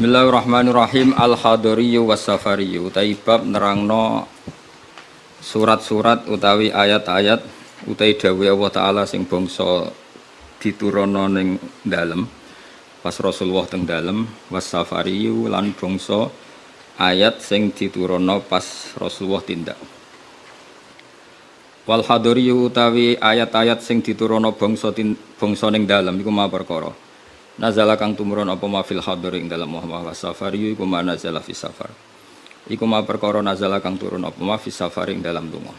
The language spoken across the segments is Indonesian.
Bismillahirrahmanirrahim. Al-Hadariyu was-Safariyu taibab nerangno surat-surat utawi ayat-ayat utawi dawuh Allah Ta'ala sing bangsa diturunno ning dalem pas Rasulullah teng dalem was-Safariyu lan bangsa ayat sing diturunno pas Rasulullah tindak. Wal hadariyu utawi ayat-ayat sing diturunno bangsa ning dalem iku ma perkara nazala kang tumurun apa ma fil hadar ing dalam Muhammad safari iku ma nazala fi safar iku ma perkara nazala kang turun apa ma fi safar ing dalam donga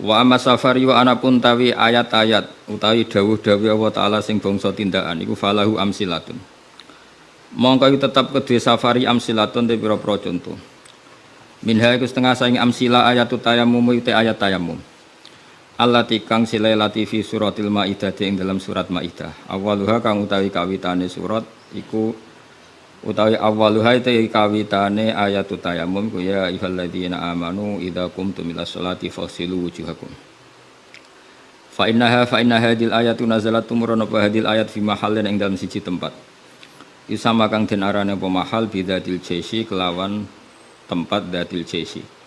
wa amma safari wa anapun tawi ayat-ayat utawi dawuh-dawuh Allah Ta'ala sing bangsa tindakan iku falahu amsilatun mongko tetep kedue safari amsilatun te pira-pira contoh minha iku setengah saing amsila ayatut tayammum te ayat tayammum allati kang silai latifi suratil Maidah ing dalam surat Maidah. Awaluha kang utawi kawitane surat iku utawi awaluha te kawitane ayatut tayammum ku ya ayyuhalladzina amanu idza qumtum ilas sholati faghsilu wujuhakum. Fa inna hadil ayatu nazalat tumurun apa hadil ayat fi mahallin ing dalam siji tempat. Isama kang den arane apa mahal bidatil jaisi kelawan tempat datil jaisi.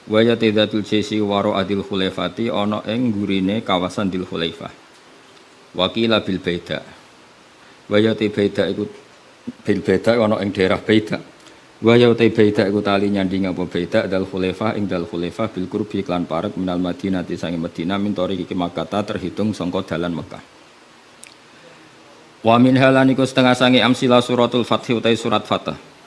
Waya tidatul jesi waro adil khulaifati ono ing gurine kawasan dil khulaifah wakila bil beda waya te beda iku bil beda ono ing daerah beda waya te beda iku tali nyanding apa beda dal khulaifah ing dal khulaifah bil qurbi klan parek minal madinah sange Madinah min tori iki Makkah terhitung sangka dalan Mekah wa min halaniku setengah sange amsila suratul fathi utai surat Fatah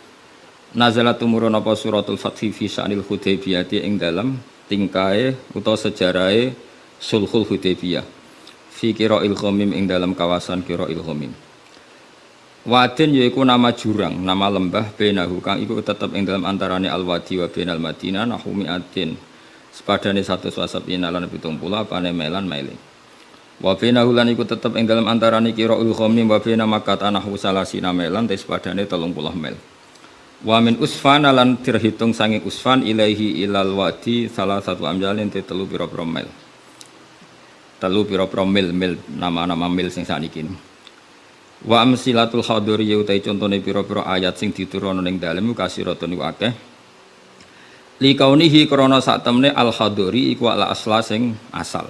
nazalat tumurun apa suratul fathi fi sya'nil Hudaybiyah ing dalam tingkae utawa sejarahe sulhul Hudaybiyah fi qira'il ghamim ing dalam kawasan qira'il ghamim wadin yaiku nama jurang nama lembah benahu kang iku tetep ing dalam antarane al-wadi wa bainal madinah nahumi atin sepadane 100 wasabina lan 70 apane melan mailing wa bainahu lan iku tetep ing dalam antarane qira'il ghamim wa baina makkah anahu salasina melan te sepadane 30 mil. Wa min usfan lan terhitung sange usfan ilaihi ilal wadi salah satu amjalin te telu pira-pira mil. Telu pira-pira mil nama-nama mil sing saniki. Wa amsilatul hadari utai contone pira-pira ayat sing diturunno ning dalem kasiratun iku akeh. Li kaunihi krana sak temne al hadari iku ala asla sing asal.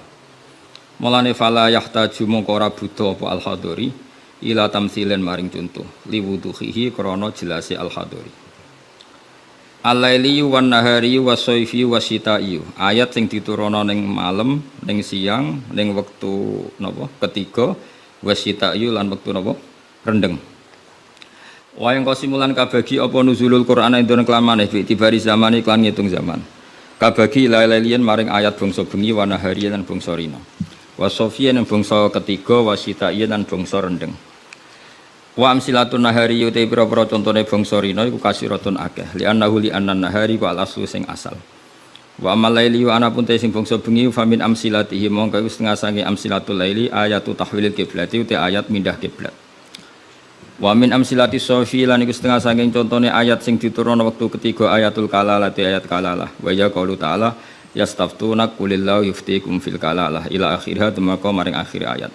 Mulane fala yahtaju mongko ora butuh apa al hadari ila tamsilen maring contoh liwuduhihi krana jelase al hadari. Al-laili wan nahari wasayfi wasyita'i. Ayat sing diturunno ning malam, ning siang, ning wektu napa? Ketiga wasyita'i lan wektu napa? Rendeng. Wayang kosimulan kabagi apa nuzulul Qur'an ing dalem kelamane fi tibari zamane klan ngitung zaman. Kabagi lailien maring ayat bangsa bengi wa nahari lan bangsa rina. Wasayfi lan bangsa ketiga wasyita'i lan bangsa rendeng. Wa amsilatun nahari uti pira-pira contone bangsa rina iku kasiratun akeh li annan nahari wa al-aslu sing asal wa amal laili wa anapun te sing bangsa bengi fa min amsilatihi mongko iku setengah sange amsilatul laili ayatu tahwilil kiblati uti ayat mindah kiblat wa min amsilati sofi lan iku setengah sange contone ayat sing diturunno wektu ketiga ayatul kalalah te ayat kalalah wa ya qaulu ta'ala yastaftuna qulillahu yuftikum fil kalalah ila akhirha temaka maring akhir ayat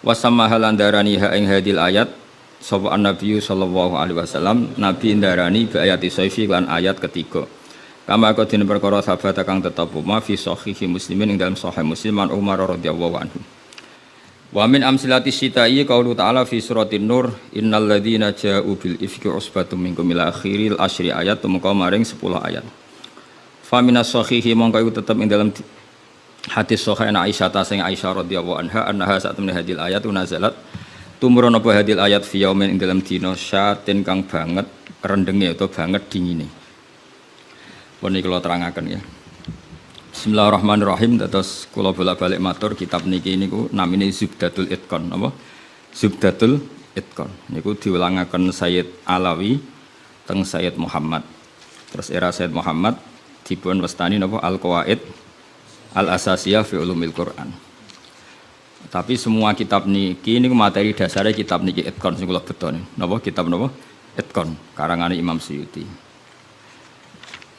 wasamaha landarani ha ing hadil ayat sapa an-nabiy sallallahu alaihi wasallam nabi ndarani bi ayati saifi lan ayat ketiga kama kodine perkara sahabat kang tetep ma fi sahihi muslimin ing dalam sahih musliman Umar radhiyallahu anhu wa min amsilati syita'i qaulu ta'ala fi suratin nur innal ladzina ja'u bil ifki usbatum minkum ila akhiril asyri ayat tumeka maring 10 ayat fa minas sahihi mongko iku tetep ing dalam hadis sahih Aisyah ta sing Aisyah radhiyallahu anha saat temene hadil ayat nazalat tumurun apa hadil ayat fi yaumin ing dalam dina syatin kang banget rendenge atau banget dingine. Pun iki kula terangaken ya. Bismillahirrahmanirrahim terus kula bolak-balik matur kitab niki niku namine Zubdatul Itqan napa? Zubdatul Itqan niku diulangaken Sayyid Alawi teng Sayyid Muhammad. Terus era Sayyid Muhammad dipun wastani napa Al-Qawaid Al-Asasiyah fi Ulumil Quran. Tapi semua kitab niki niku materi dasare kitab niki Itqan sing kula beton. Napa kitab napa? Itqan karangane Imam Suyuti.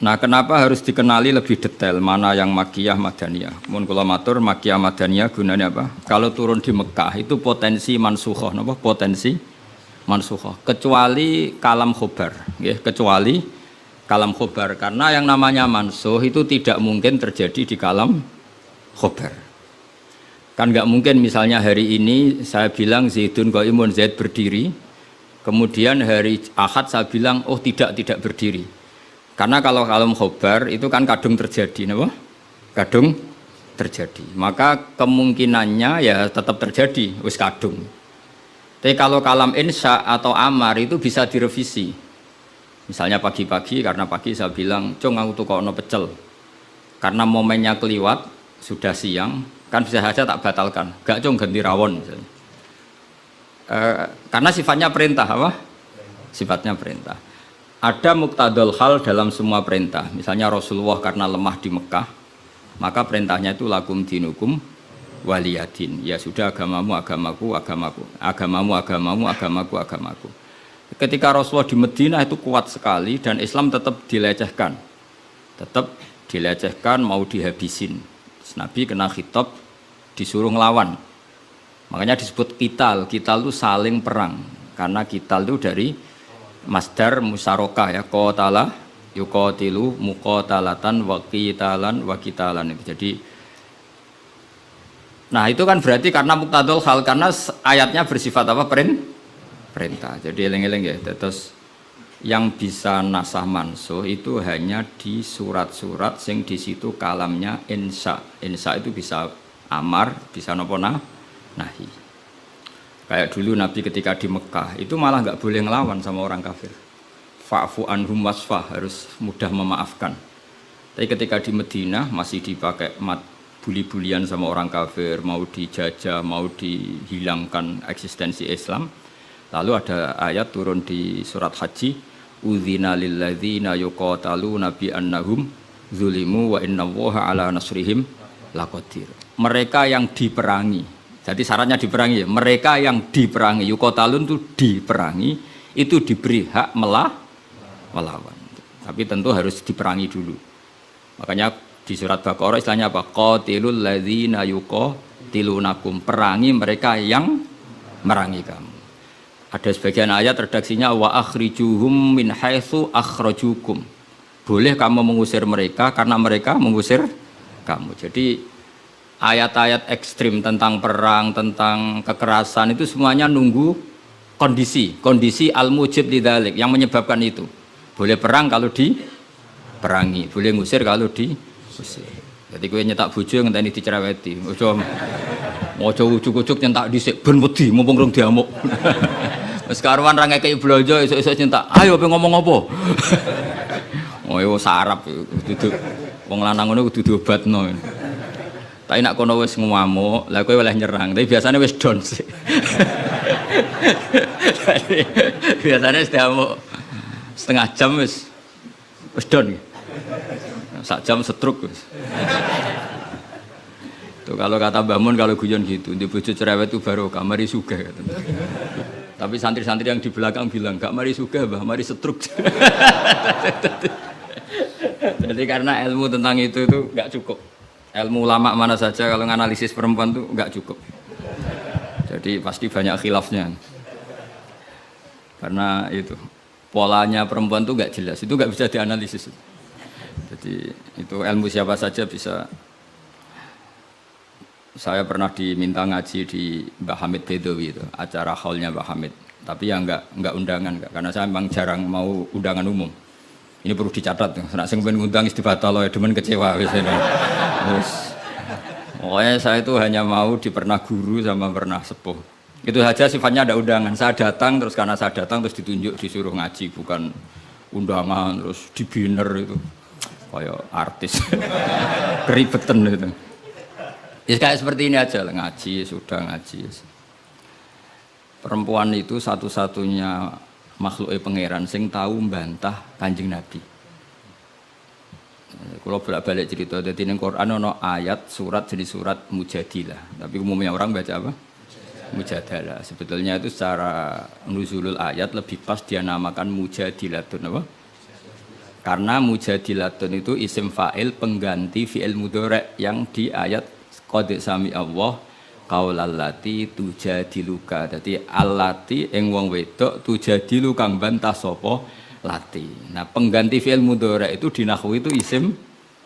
Nah, kenapa harus dikenali lebih detail mana yang Makkiyah Madaniyah? Mun kula matur Makkiyah Madaniyah gunanya apa? Kalau turun di Mekah itu potensi mansukhoh napa? Potensi mansukhah kecuali kalam khobar ya, kecuali kalam khobar karena yang namanya mansuh itu tidak mungkin terjadi di kalam khobar. Kan nggak mungkin misalnya hari ini saya bilang Zaidun qaimun, Zaid berdiri, kemudian hari Ahad saya bilang oh tidak berdiri. Karena kalau kalam khobar itu kan kadung terjadi, apa? Kadung terjadi. Maka kemungkinannya ya tetap terjadi, wis kadung. Tapi kalau kalam insya atau amar itu bisa direvisi. Misalnya pagi-pagi, karena pagi saya bilang, cung aku tukokno pecel. Karena momennya keliwat, sudah siang, kan bisa saja tak batalkan. Gak cung ganti rawon misalnya. Karena sifatnya perintah apa? Sifatnya perintah. Ada muqtadul hal dalam semua perintah. Misalnya Rasulullah karena lemah di Mekah, maka perintahnya itu lakum dinukum waliyadin. Ya sudah agamamu agamaku, agamamu agamaku. Ketika Rasulullah di Madinah itu kuat sekali dan Islam tetap dilecehkan. Mau dihabisin. Terus Nabi kena khitab disuruh ngelawan. Makanya disebut kital itu saling perang. Karena kital itu dari masdar musarokah ya, qatala yuqatilu muqatalatan wa qitalan itu. Jadi nah itu kan berarti karena muqtadul hal, karena ayatnya bersifat apa? Perintah. Jadi eling-eling ya. Terus yang bisa nasah mansuh itu hanya di surat-surat sing di situ kalamnya insya. Insya itu bisa amar, bisa nopo nahi. Kayak dulu Nabi ketika di Mekah itu malah nggak boleh ngelawan sama orang kafir. Fa'fu anhum wasfah, harus mudah memaafkan. Tapi ketika di Madinah masih dipakai buli-bulian sama orang kafir, mau dijajah, mau dihilangkan eksistensi Islam. Lalu ada ayat turun di surat Haji, udzina lilladzina yuqataluna bi annahum zulimu wa innallaha ala nasrihim laqadir. Mereka yang diperangi. Jadi syaratnya diperangi ya. Mereka yang diperangi, yuqatalun itu diperangi, itu diberi hak melawan. Tapi tentu harus diperangi dulu. Makanya di surat Baqarah istilahnya apa? Qatilul ladzina yuqatilunakum, perangi mereka yang merangi kamu. Ada sebagian ayat redaksinya wa akhrijuhum min haitsu akhrajukum. Boleh kamu mengusir mereka karena mereka mengusir kamu. Jadi ayat-ayat ekstrim tentang perang, tentang kekerasan itu semuanya nunggu kondisi al-mujib lidzalik yang menyebabkan itu. Boleh perang kalau diperangi, boleh ngusir kalau diusir. Jadi kowe nyetak bojo ngenteni dicereweti. Ojo ujuk-ujuk nyentak dhisik ben wedi mumpung rong diamuk. Wis karuan ra ngekeki blonjo esuk-esuk nyentak. Ayo pe ngomong apa? Oh yo sarap dudu wong lanang ngono kudu diobatno. Tapi nek kono wis ngamuk, lah kowe oleh nyerang. Tapi biasanya wis down sih. Biasanya wis diamuk setengah jam wis down. Sak jam setruk wis. Tuh kalau kata Mbah Mun kalau guyon gitu, di bojo cerewet itu baru mari sugih katanya. Tapi santri-santri yang di belakang bilang, "Gak mari sugih, Mbah, mari setruk." Jadi karena ilmu tentang itu enggak cukup. Ilmu ulama mana saja kalau menganalisis perempuan itu enggak cukup. Jadi pasti banyak khilafnya. Karena itu polanya perempuan itu enggak jelas, itu enggak bisa dianalisis. Jadi itu ilmu siapa saja bisa. Saya pernah diminta ngaji di Mbah Hamid Bedawi itu, acara haulnya Mbah Hamid. Tapi ya enggak undangan, karena saya memang jarang mau undangan umum. Ini perlu dicatat, nek sing ben ngundang istibatal ya demen kecewa wis. Pokoknya saya itu hanya mau pernah guru sama pernah sepuh. Itu saja sifatnya ada undangan. Saya datang terus karena saya datang terus ditunjuk disuruh ngaji, bukan undangan terus di banner itu. Kayak artis. Keribetan itu. Ya kayak seperti ini aja lah, ngaji sudah ngaji. Perempuan itu satu-satunya makhluk pangeran sing tahu membantah Kanjeng Nabi. Kalau bolak-balik cerita, jadi di Quran ada ayat surat jadi surat Mujadilah. Tapi umumnya orang baca apa? Mujadalah. Sebetulnya itu secara nuzulul ayat lebih pas dia namakan Mujadilatun apa? Karena Mujadilatun itu isim fa'il pengganti fi'il mudhari' yang di ayat qad sami Allah qaulal lati tujadiluka. Dadi allati ing wong wedok tujadilu kang bantah sapa lati. Nah, pengganti fi'il mudhari itu di nahwu itu isim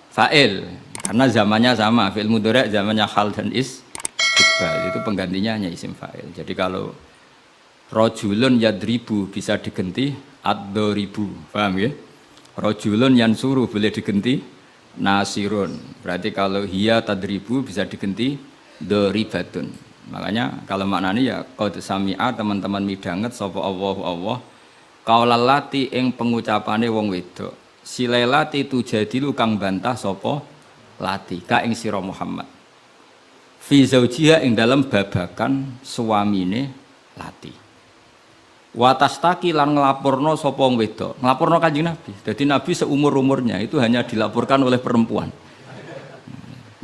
fa'il. Karena zamannya sama, fi'il mudhari zamannya hal dan istiqbal. Itu penggantinya hanya isim fa'il. Jadi kalau rajulun yadribu bisa diganti ad-daribu. Paham ya? Rajulun yansuru boleh diganti nasirun. Berarti kalau hiya tadribu bisa diganti doribatun. Makanya kalau maknanya ya qad sami'a teman-teman midanget sapa Allahu Allah qaulal lati ing pengucapane wong wedok silelati tujadilu kang bantah sapa lati ka ing sira Muhammad fi zaujiha ing dalam babakan suamine lati watastaki lan nglaporno sapa wong wedok nglaporno Kanjeng Nabi. Jadi Nabi seumur-umurnya itu hanya dilaporkan oleh perempuan.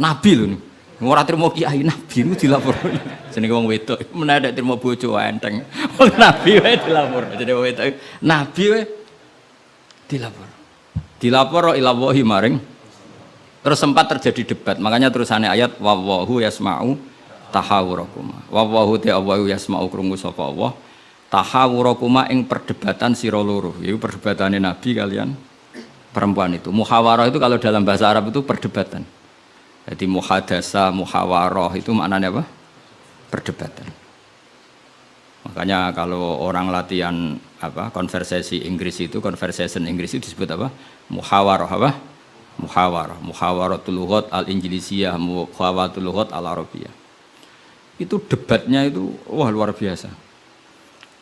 Nabi lho nih. Ora trimo kiai Nabi itu dilaporno. Jenenge wong wedok menawa trimo bojo enteng. Wong Nabi wae dilaporno. Jenenge wong wedok Nabi wae dilaporno. Dilapor ila wahi maring. Terus sempat terjadi debat. Makanya terusannya ayat wallahu yasma'u tahawurakuma. Wallahu ta'ala yasma'u krungu sapa Allah. Tahawurakuma ing perdebatan sira loro. Iku perdebatane Nabi kalian perempuan itu. Muhawarah itu kalau dalam bahasa Arab itu perdebatan. Jadi muhadasa, muhawarah itu maknanya apa? Perdebatan. Makanya kalau orang latihan apa? Konversasi Inggris itu, conversation Inggris itu disebut apa? Muhawarah apa? Muhawarah. Muhawaratul lughat al-Injlisiyah, muhawaratul lughat al-Arabiyah. Itu debatnya itu wah luar biasa.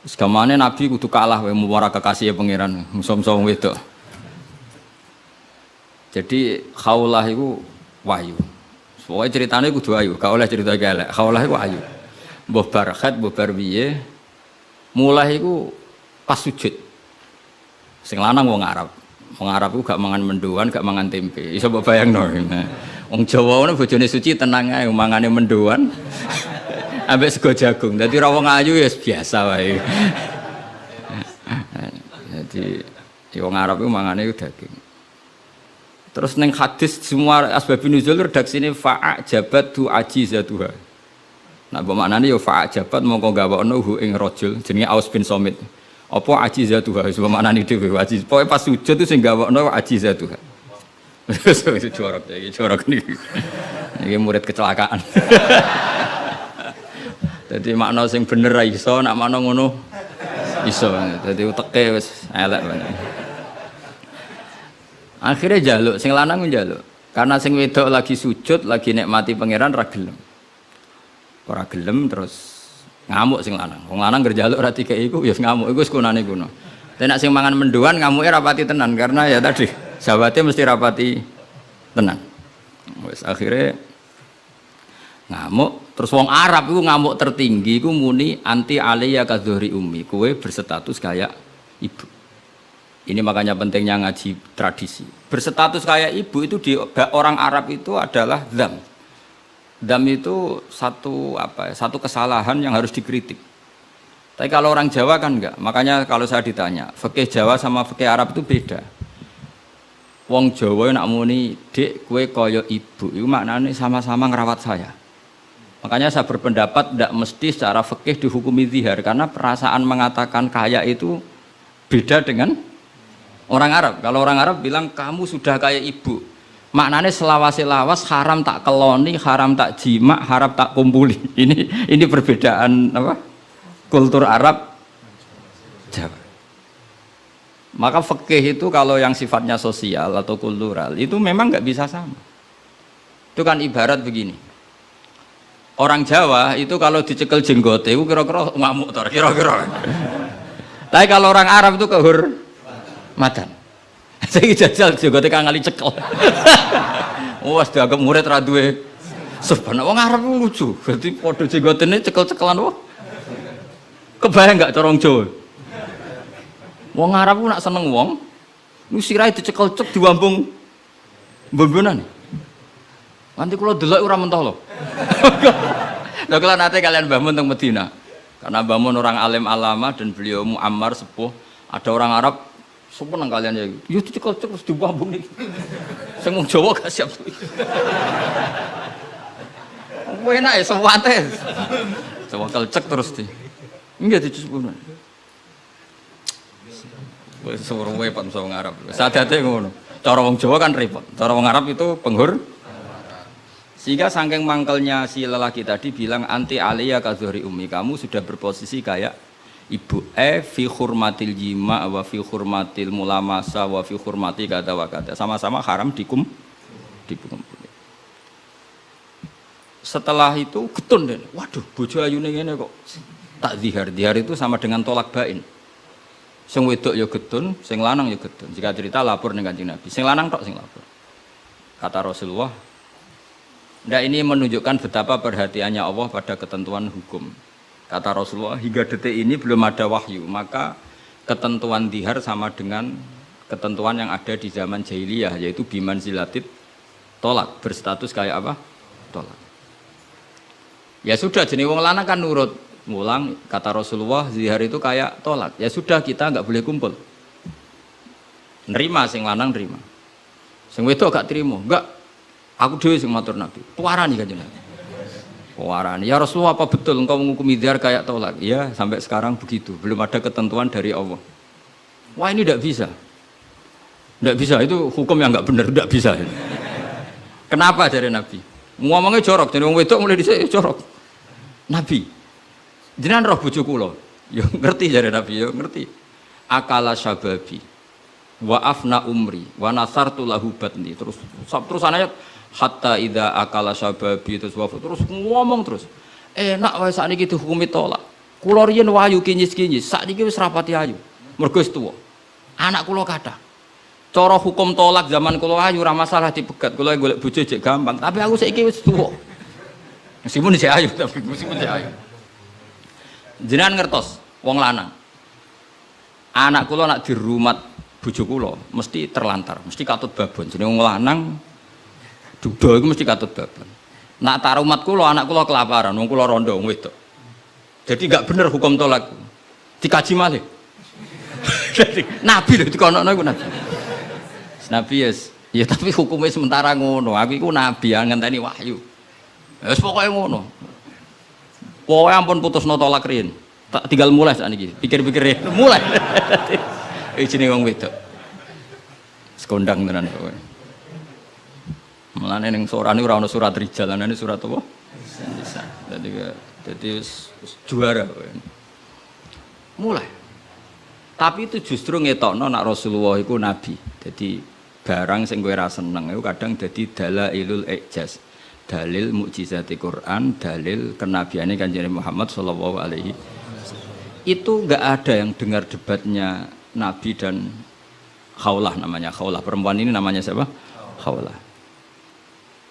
Segamane Nabi kudu kalah wae muwara kekasih pangeran, musom-som wedok. Jadi khaulah itu wahyu. Pokoknya ceritanya kudu ayu, gak oleh cerita elek. Khaulah iku ayu. Mbah Barkhat, mbah Barbiye mulai iku pas sujud. Sing lanang wong Arab. Wong Arab iku gak mangan mendoan, gak mangan tempe. Iso mbok bayangno. Wong Jawa ngono bojone suci tenang ae mangane mendoan. Ambek sego jagung. Dadi ra wong ayu ya biasa wae. Jadi wong Arab iku mangane daging. Terus neng hadis semua asbabun nuzul redaksine fa'ajabat tu ajizatuha. Nah, bermaknane ya fa'ajabat mongko gawakno hu ing rajul jenenge Aus bin Somit. Apa ajizatuha wis bermaknane dhewe ajiz. Pokoke pas sujud itu sing gawakno ajizatuha. Wis jorok iki jorok niki. Iki murid kecelakaan. Dadi makna sing bener ra iso, nak makna ngono iso. Dadi uteke wis elek banget. Akhirnya jaluk, sing lanang njaluk. Karena sing wedok lagi sujud, lagi nikmati pangeran ra gelem. Ora gelem terus ngamuk sing lanang. Wong lanang ngerjaluk ra dikeki iku ya ngamuk iku wis kunane kuno. Tapi nek sing mangan mendoan ngamuke rapati tenan karena ya tadi sahabatnya mesti rapati tenan. Wis akhirnya ngamuk, terus wong Arab iku ngamuk tertinggi iku muni anti alayya kadhuri ummi. Kowe berstatus kayak ibu. Ini makanya pentingnya ngaji tradisi. Berstatus kayak ibu itu di orang Arab itu adalah dzam. Dzam itu satu kesalahan yang harus dikritik. Tapi kalau orang Jawa kan enggak. Makanya kalau saya ditanya, fikih Jawa sama fikih Arab itu beda. Wong Jawa nak muni, "Dik, kowe kaya ibu." Itu maknanya sama-sama ngerawat saya. Makanya saya berpendapat tidak mesti secara fikih dihukumi zihar karena perasaan mengatakan kaya itu beda dengan orang Arab. Kalau orang Arab bilang kamu sudah kayak ibu, maknanya selawas-selawas haram tak keloni, haram tak jima, haram tak kumpuli. Ini perbedaan apa? Kultur Arab Jawa. Maka fikih itu kalau yang sifatnya sosial atau kultural itu memang nggak bisa sama. Itu kan ibarat begini. Orang Jawa itu kalau dicekel jenggote itu kira-kira ngamuk tor, kira-kira. Tapi kalau orang Arab itu kehormatan. Saya jajal jenggote kang ngali cekel. Wes dianggap murid ra duwe. Sebenarnya wong Arab lucu. Berarti padha jenggotene cekel-cekelan wah. Kebayang enggak cara wong Jawa? Wong Arab ku nak seneng wong, lu sirahe dicekel cek diwambung mbombonan. Nanti kula delok ora mentah lho. Lha kula nate kalian Mbah Mun teng Medina. Karena Mbah Mun orang alim alama dan beliau muammar sepuh, ada orang Arab seneng kalian ya. Yo dicekel cek terus diwambung iki. Sing wong Jawa gak siap. enak ya sewate. Sewakal cek terus di. Enggak dicukup. Wis suruh wae Pak wong Arab. Sadate ngono. Cara wong Jawa kan repot. Cara wong Arab itu penghur. Sehingga saking mangkelnya si lelaki tadi bilang anti aliyah kadzuhri ummi, kamu sudah berposisi kayak ibu. Fi hurmatil jima wa fi hurmatil mulamasa wa fi hurmati kata wa kata. Sama-sama haram dikumpul. Setelah itu getun deh. Waduh, bojo ayune ngene kok. Tak zihar. Zihar itu sama dengan tolak bain. Sing wedok ya getun, sing lanang ya getun. Jika cerita lapor ning Kanjeng Nabi. Sing lanang tok sing lapor. Kata Rasulullah, ndak ini menunjukkan betapa perhatiannya Allah pada ketentuan hukum. Kata Rasulullah, hingga detik ini belum ada wahyu, maka ketentuan zihar sama dengan ketentuan yang ada di zaman jahiliyah, yaitu biman zilatit tolak, berstatus kayak apa? Tolak. Ya sudah, jenis wong lanang kan nurut. Ngulang, kata Rasulullah, zihar itu kayak tolak. Ya sudah, kita nggak boleh kumpul. Nerima, sing lanang nerima. Sing wedok gak terima, enggak. Aku dhewe sing matur Nabi. Tuarani kan jenengan. Tuarani. Ya Rasulullah, apa betul engkau menghukumi zihar kayak tolak? Ya, sampai sekarang begitu. Belum ada ketentuan dari Allah. Wah, ini tidak bisa. Tidak bisa, itu hukum yang enggak benar, tidak bisa. Kenapa dari Nabi? Ngomongnya jorok, jadi wong wedok mulai dhisik jorok. Nabi, jenengan roh bojo kula. Ya ngerti jare Nabi, ya ngerti. Akala syababi wa afna umri wa nasartu lahu batni. Terus ayat hatta idza akala syababi terus ngomong terus. Enak wae sakniki dihukumi tolak. Kula riyen wayu kinyis-kinyis, sakniki wis rapati ayu. Mergo wis tuwa. Anak kula kathah. Cara hukum tolak zaman kula ayu ora masalah dipegat. Kula golek bojo jek gampang, tapi aku saiki wis tuwa. Meskipun isih ayu, tapi meskipun isih ayu. Jenengan ngertos wong lanang. Anak kula nak dirumat bojo kula mesti terlantar, mesti katut babon. Jenenge wong lanang duda iku mesti katut babon. Nak tarumat kula anak kula kelaparan, wong kula rondo wong wedok. Jadi enggak bener hukum tolak. Dikaji malih. Jadi Nabi lho dikonokno iku Nabi. Nabi ya tapi hukumnya sementara ngono. Aku iku nabi yang ngenteni wahyu. Wis pokoke ngono. Pokoke ampun putusno tolak riyen. Tak tinggal mulai sakniki. Pikir-pikir mulai. Jenenge wong wedok. Sekondang tenan kowe. Mulane ning sorane ora ana surat rijal, ana surat apa? Nisa. Jadi juara kowe. Mulai. Tapi itu justru ngetokno nak Rasulullah iku nabi. Jadi barang sing kowe ra seneng iku kadang dadi dalailul ijaz. Dalil mukjizati Quran, dalil kenabiane Kanjeng Muhammad sallallahu alaihi wasallam. Itu enggak ada yang dengar debatnya Nabi dan Khawlah namanya. Khawlah perempuan ini namanya siapa? Khawlah.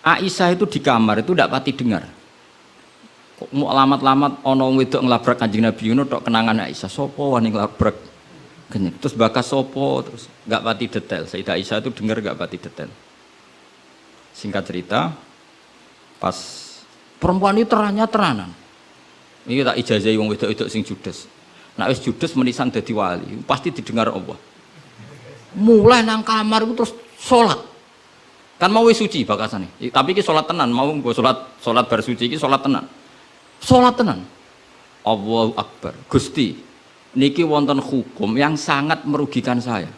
Aisyah itu di kamar itu enggak pati dengar. Kok mau alamat-alamat ana wong wedok nglabrak Kanjeng Nabi ngono tok kenangan Aisyah. Sopo wani nglabrak? Terus bakas sopo terus enggak pati detail. Sayyidah Aisyah itu dengar enggak pati detail. Singkat cerita, pas perempuan itu teranan. Ini tak ijazahi wong wedok-wedok sing judes. Nek wis judes menisan dadi wali, pasti didengar Allah. Mulai nang kamar itu terus salat. Kan mau wis suci bakasane. Tapi iki salat tenan, mau nggo salat bar suci iki salat tenan. Salat tenan. Allahu Akbar. Gusti, niki wonten hukum yang sangat merugikan saya.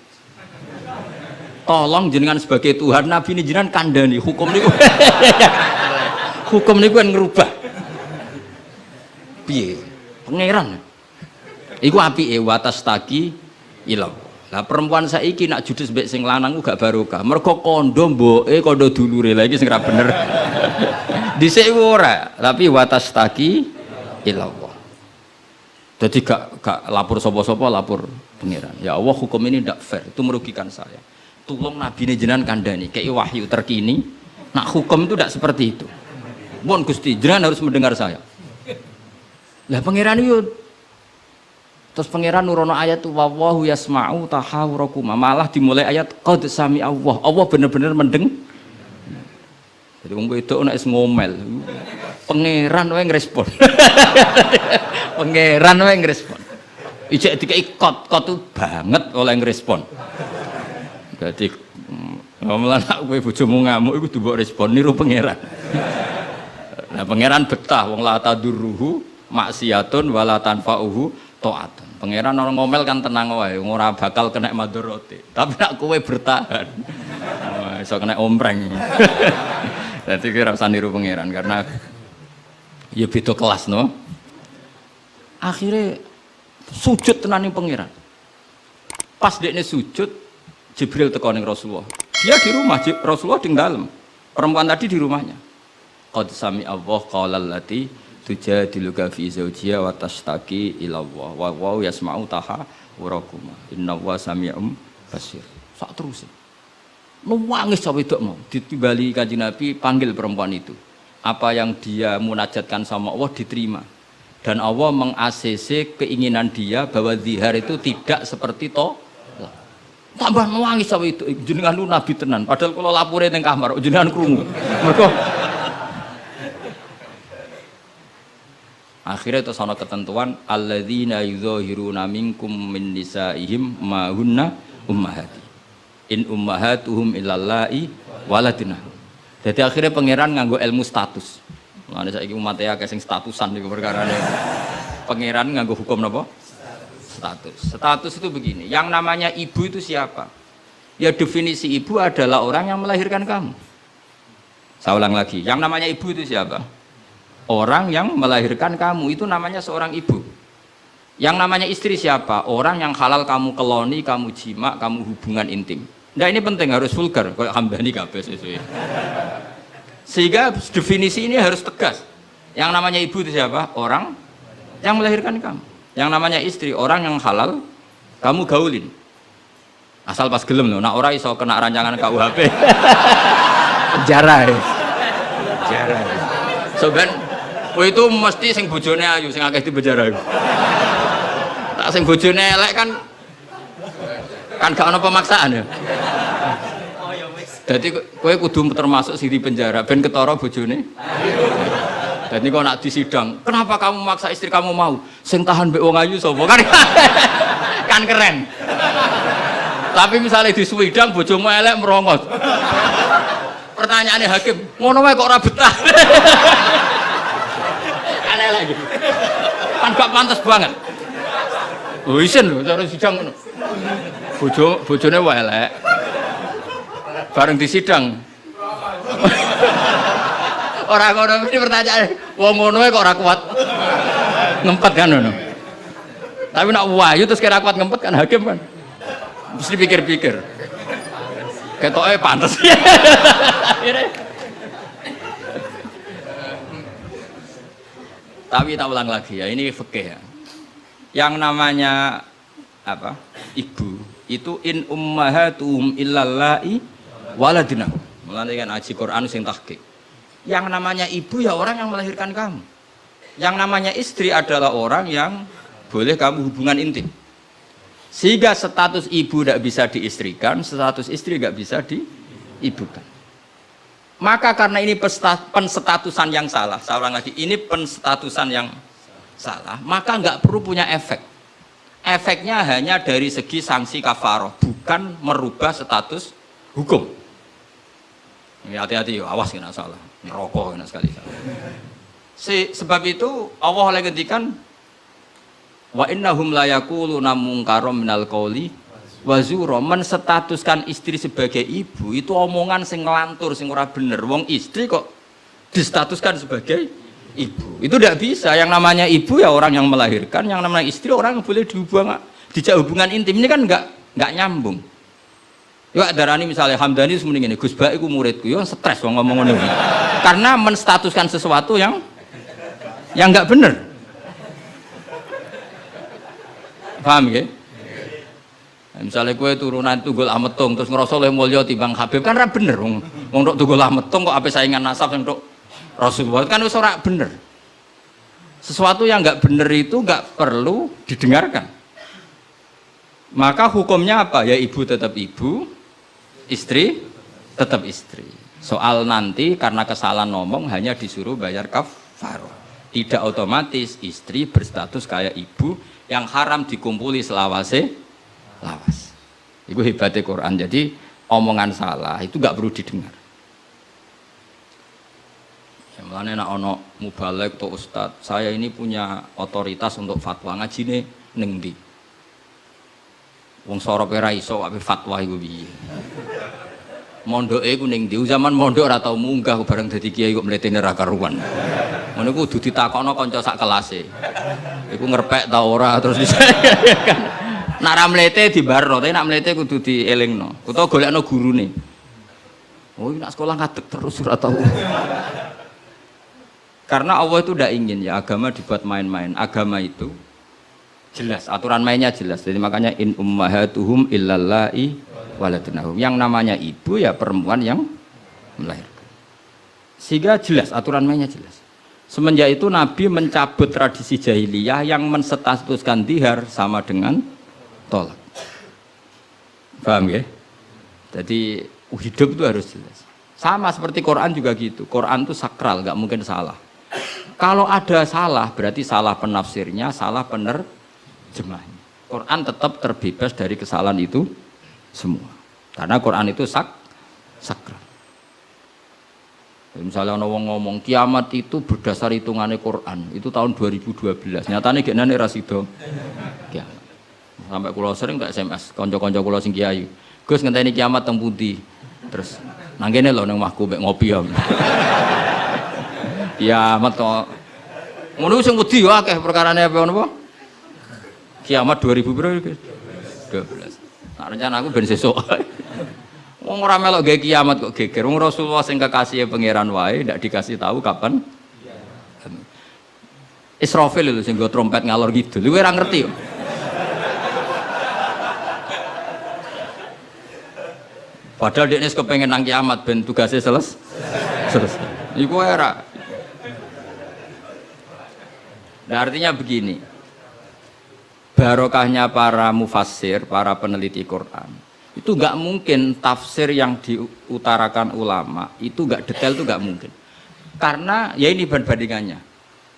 Tolong jenengan sebagai Tuhan, Nabi ini jenengan kandhani hukum niku. Hukum niku kan ngerubah. Piye? Pangeran. Iku apike watas taki ilang. Lah perempuan saiki nak judes mbek sing lanang gak barokah. Mergo kondo mboke kondo dulure. Lah iki sing ra bener. Dhisik ora, tapi watas taki ilang. Jadi gak lapor sapa-sapa, lapor pangeran. Ya Allah, hukum ini ndak fair, itu merugikan saya. Tolong Nabi ini jenengan kandhani, kei wahyu terkini. Nak hukum itu ndak seperti itu. Mohon Gusti, jenengan harus mendengar saya. Lah pangeran itu terus pangeran nurono ayat tu wallahu yasma'u tahawurakum. Malah dimulai ayat qad sami Allah. Allah bener-bener mendeng. Jadi wong wedok nek ngomel. Pangeran wae ngrespon. Pangeran wae ngrespon. Ijek dikai kot tu banget oleh ngrespon. Jadi ngomel anak kowe bojomu ngamuk iku mbok respon niru pangeran. Nah, pangeran betah wong la tadurruhu maksiatun wala tanfa'uhu taatun. Pangeran orang ngomel kan tenang wae, ora bakal kena madharate. Tapi nek kowe bertahan, iso kena ompreng. Dadi kira usah niru pangeran karena ya beda kelas no. Akhirnya sujud tenan ning pangeran. Pas dekne sujud, Jibril teko ning Rasulullah. Dia di rumah, Rasulullah di dalam. Perempuan tadi di rumahnya. Qad sami Allah qala allati tujadiluka fi zawjiha wa tashtaki ila Allah wa wa yasma'u tahawurakuma inna wa sami'um basir. Sak terus. Nangis cawe wedok mau ditimbali Kanjeng Nabi panggil perempuan itu. Apa yang dia munajatkan sama Allah diterima. Dan Allah meng-ACC keinginan dia bahwa zihar itu tidak seperti tambah nangis cawe itu jenengan lu nabi tenan padahal kalau lapore ning kamar jenengan krungu. Mergo akhirnya itu sono ketentuan alladzina yuzahiruna minkum min nisaihim ma hunna ummahati in ummahatuhum illallahi waladina. Jadi akhirnya pangeran nganggo ilmu status. Mulane saiki umat akeh sing statusan niku perkarane. Pangeran nganggo hukum napa? Status. Status itu begini, yang namanya ibu itu siapa? Ya definisi ibu adalah orang yang melahirkan kamu. Saya ulang lagi, yang namanya ibu itu siapa? Orang yang melahirkan kamu, itu namanya seorang ibu. Yang namanya istri siapa? Orang yang halal kamu keloni, kamu jima, kamu hubungan intim. Nah ini penting, harus vulgar, kayak Hamdani kabeh sesuai. Sehingga definisi ini harus tegas. Yang namanya ibu itu siapa? Orang yang melahirkan kamu. Yang namanya istri, orang yang halal kamu gaulin. Asal pas gelem loh, nak ora iso kena rancangan KUHP. Penjara. Penjara. Soben itu mesti sing bojone ayu sing akeh di penjara. Tak sing bojone elek kan gak ono pemaksaan ya. Jadi kowe kudu termasuk sing di penjara ben ketara bojone. Dan kok nak disidang, kenapa kamu maksa istri kamu mau? Sing tahan mbek wong ayu sapa? Kan keren. Tapi misalnya di swidang bojomu elek merongos. Pertanyaannya hakim, ngono wae kok ora betah. Aneh lagi. Kan gak pantas banget. Oh isin lho cara sidang ngono. Bojone wae elek. Bareng di sidang. Ora ngono mesti pertanyaan, wong ngono wae kok ora kuat. Ngempet kan ngono. Tapi nak wayu terus kira kuat ngempet kan hakim kan. Mesti pikir-pikir. Ketoknya pantas. Tapi tak ulang lagi ya, ini fikih ya. Yang namanya apa? Ibu itu in ummahatuhum illallahi waladina. Mulane kan aji Quran sing tahqiq. Yang namanya ibu ya orang yang melahirkan kamu. Yang namanya istri adalah orang yang boleh kamu hubungan intim. Sehingga status ibu tidak bisa diistrikan, status istri tidak bisa diibukan. Maka karena ini penstatusan yang salah, saya ulang lagi, ini penstatusan yang salah, maka nggak perlu punya efek. Efeknya hanya dari segi sanksi kafaroh, bukan merubah status hukum. Hati-hati, awas kena salah, merokok kena sekali salah. Sebab itu Allah oleh ngendikan wa innahum la yaquluna munkaram minal qauli wa zura, menstatuskan istri sebagai ibu itu omongan sing ngelantur sing ora bener. Wong istri kok distatuskan sebagai ibu. Itu tidak bisa. Yang namanya ibu ya orang yang melahirkan, yang namanya istri orang yang boleh dijak hubungan intim. Ini kan enggak nyambung. Ya darani misalnya Hamdani semuanya ngene, Gus Bak iku muridku, yo stres wong ngomong ngono. Karena menstatuskan sesuatu yang enggak bener. Paham ya? Misalnya kue turunan Tunggul Ametung terus ngerasa oleh mulya timbang Habib kan ora bener wong tok Tunggul Ametung kok ape saingan nasab untuk Rasulullah kan wis ora bener. Sesuatu yang enggak bener itu enggak perlu didengarkan. Maka hukumnya apa? Ya ibu tetap ibu, istri tetap istri. Soal nanti karena kesalahan ngomong hanya disuruh bayar kafarah. Tidak otomatis istri berstatus kayak ibu yang haram dikumpuli selawase lawas. Itu hebatnya Quran. Jadi omongan salah itu nggak perlu didengar. Ya, Mulane nek ana mubalek atau ustad, saya ini punya otoritas untuk fatwa, ngajine ning ndi? Wong sorope ra iso wae fatwa iku piye. Mondoke iku ning ndi? Zaman mondok ora tau munggah bareng dadi kiai kok mletene ra karuan. Ngono iku kudu ditakokno kanca sak kelase. Iku ngerpek ta ora terus kan. Nek ra mlete dibarno, tapi nek mlete kudu dielingno. Utawa golekno gurune. Oh, nak sekolah ngadeg terus ora tau. Karena Allah itu tidak ingin ya agama dibuat main-main. Agama itu jelas, aturan mainnya jelas. Jadi makanya in ummahatuhum illallai waladunahum. Yang namanya ibu ya perempuan yang melahirkan. Sehingga jelas, aturan mainnya jelas. Semenjak itu Nabi mencabut tradisi jahiliyah yang menstatuskan dihar sama dengan tolak. Paham ya? Jadi hidup itu harus jelas. Sama seperti Quran juga gitu. Quran itu sakral, nggak mungkin salah. Kalau ada salah, berarti salah penafsirnya, salah penerjemahnya. Quran tetap terbebas dari kesalahan itu semua. Karena Quran itu sakral. Misalnya orang ngomong kiamat itu berdasar hitungannya Quran, itu tahun 2012. Nyatanya gimana rasido kiamat. Sampai kulo sering tak SMS, konco-konco kulo sing kiai. Gus ngenteni kiamat teng pundi? Terus nang kene lho nang omahku mek ngopi ya. Kiamat kok ngono sing wedi ya akeh perkarane apa napa? Kiamat 2000 piro iki? 12. Nah, rencana aku ben sesuk. Wong ora melok gawe kiamat kok geger. Wong Rasulullah sing kekasih pangeran wae ndak dikasih tahu kapan. Israfil lho sing nggo trompet ngalor kidul. Kowe ora ngerti yo. Padahal dia kepengen nang kiamat ben tugasnya selesai. Iku era. Nah, artinya begini. Barokahnya para mufassir, para peneliti Quran. Itu enggak mungkin tafsir yang diutarakan ulama itu enggak detail, itu enggak mungkin. Karena ya ini bandingannya.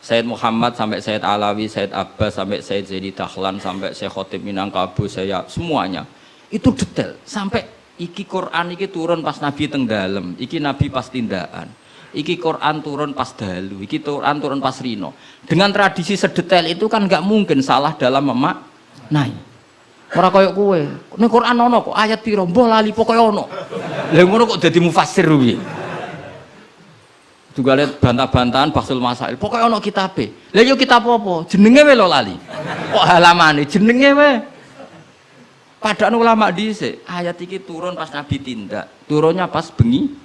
Sayyid Muhammad sampai Sayyid Alawi, Sayyid Abbas sampai Sayyid Zaidi Dahlan sampai Syekh Khotib Minangkabau, saya semuanya itu detail sampai iki Quran iki turun pas Nabi teng dalem, iki Nabi pas tindakan, iki Quran turun pas dalu, iki Quran turun pas rino. Dengan tradisi sedetail itu kan nggak mungkin salah dalam memaknai. Ora koyo kowe, ning Quran ono kok ayat piro, mbah lali pokoke ono. Lah ngono kok dadi mufassir piye? Juga lihat bantah-bantahan Basul Masail, pokoke ono kitabe. Lah yo kitab apa? Jenenge wae lho lali. Kok halamane jenenge wae. Padahal ulama dhisik, ayat iki turun pas Nabi tindak, turunnya pas bengi,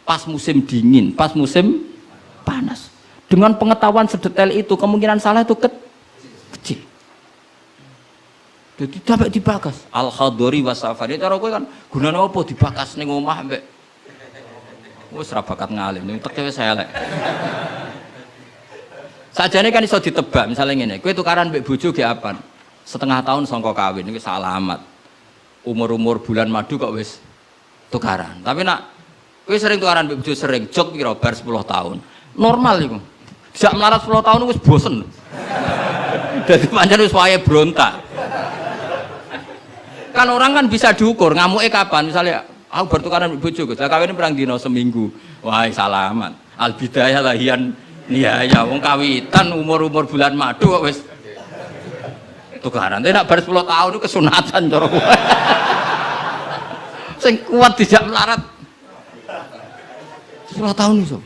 pas musim dingin, pas musim panas. Dengan pengetahuan sedetail itu, kemungkinan salah itu kecil. Jadi sampai dibakas. Al-Khadori wa Safari, cara kowe kan gunane apa dibakas ning omah mbek wis ra bakat ngalim, ning teke wis elek. Sajane kan iso ditebak, misalnya ngene, kowe tukaran mbek bojo ge apan? Setengah tahun sangka kawin iki salamat. Umur-umur bulan madu kok wis tukaran. Tapi nak kowe sering tukaran mbek bojo sering jok piro bar 10 tahun. Normal iku. Jak melarat 10 tahun wis bosen. Dadi pancen wis wayahe brontak. Kan orang kan bisa diukur ngamuke kapan. Misalnya aku bertukaran mbek bojo, Gus. Lah kawin perang dino seminggu. Wah, salamat. Al bidayah lahian nihaya wong kawitan umur-umur bulan madu kok wis tukaran. Tapi nak bar 10 tahun itu kesunatan cara kowe. Sing kuat dijak melarat 10 tahun iso.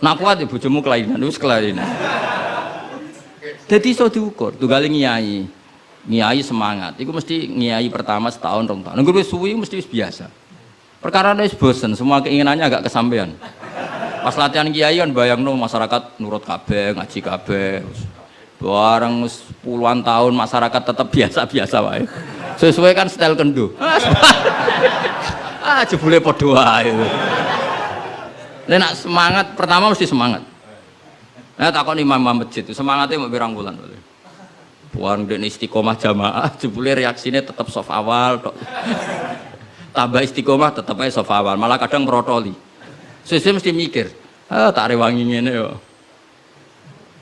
Nak kuat ya bojomu kelainan, wis kelainan. Dadi iso diukur, tunggale nyai. Nyai semangat. Iku mesti nyai pertama setahun rong tahun. Nunggu wis suwi mesti wis biasa. Perkara wis bosen, semua keinginannya agak kesampaian. Pas latihan kiai kan bayangno masyarakat nurut kabeh, ngaji kabeh. Bareng puluhan tahun masyarakat tetap biasa-biasa wae. Sesuai kan style kendo. Ah, jebule padha wae. Nek semangat pertama mesti semangat. Nah takon imam masjid itu semangatnya mau pirang bulan. Buang den istiqomah jamaah, jebule reaksine tetap soft awal tok. Tambah istiqomah tetep ae soft awal, malah kadang merotoli. Sesuai mesti mikir, ah tak rewangi ngene yo.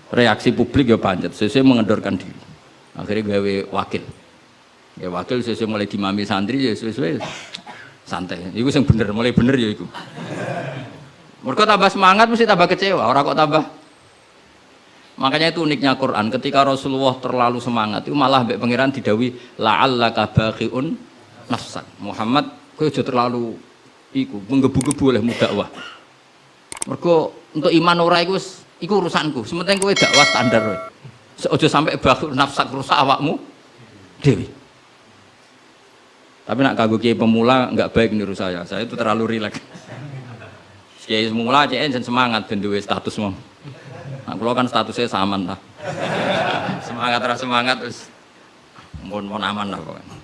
Reaksi publik ya pancet, sesuai mengendorkan diri. Akhirnya gawe wakil. Ya wakil sesuai mulai dimami santri ya sesuai santai. Iku sing bener, mulai bener ya iku. Mergo tambah semangat mesti tambah kecewa, orang kok tambah. Makanya itu uniknya Quran, ketika Rasulullah terlalu semangat itu malah mbek pangeran didawi la'allaka baqiun nafsak. Muhammad kowe aja terlalu iku menggebu-gebu oleh dakwah. Mergo untuk iman ora iku wis iku urusanku. Sementing kowe dakwah standar wae. Aja sampai baqiun nafsak rusak awakmu dewi. Tapi nak kanggo kiai pemula enggak baik niru saya. Saya itu terlalu rileks. Kiai pemula cek semangat ben duwe status mau. Nah, kalau kan statusnya saman lah. semangat terus mohon aman lah pokoknya.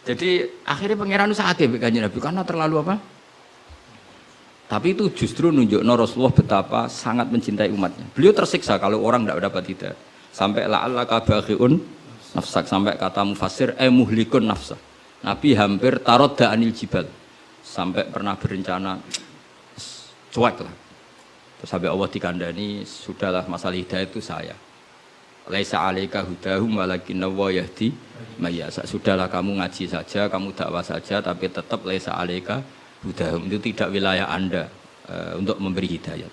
Jadi akhirnya pangeran sakit kanjeng Nabi karena terlalu apa? Tapi itu justru nunjukno Rasulullah betapa sangat mencintai umatnya. Beliau tersiksa kalau orang tidak dapat hidayah. Sampai la'allaka baqiun nafsak, sampai kata mufassir muhlikun nafsa. Nabi hampir tarodda anil jibal. Sampai pernah berencana cuek lah. Terus sampai Allah dikandani, sudahlah masalah hidayah itu saya. Laisa 'alaika hudahum walakinna wa yahdi may yasha. Sudahlah kamu ngaji saja, kamu dakwah saja, tapi tetap laisa 'alaika hudahum, itu tidak wilayah Anda untuk memberi hidayah.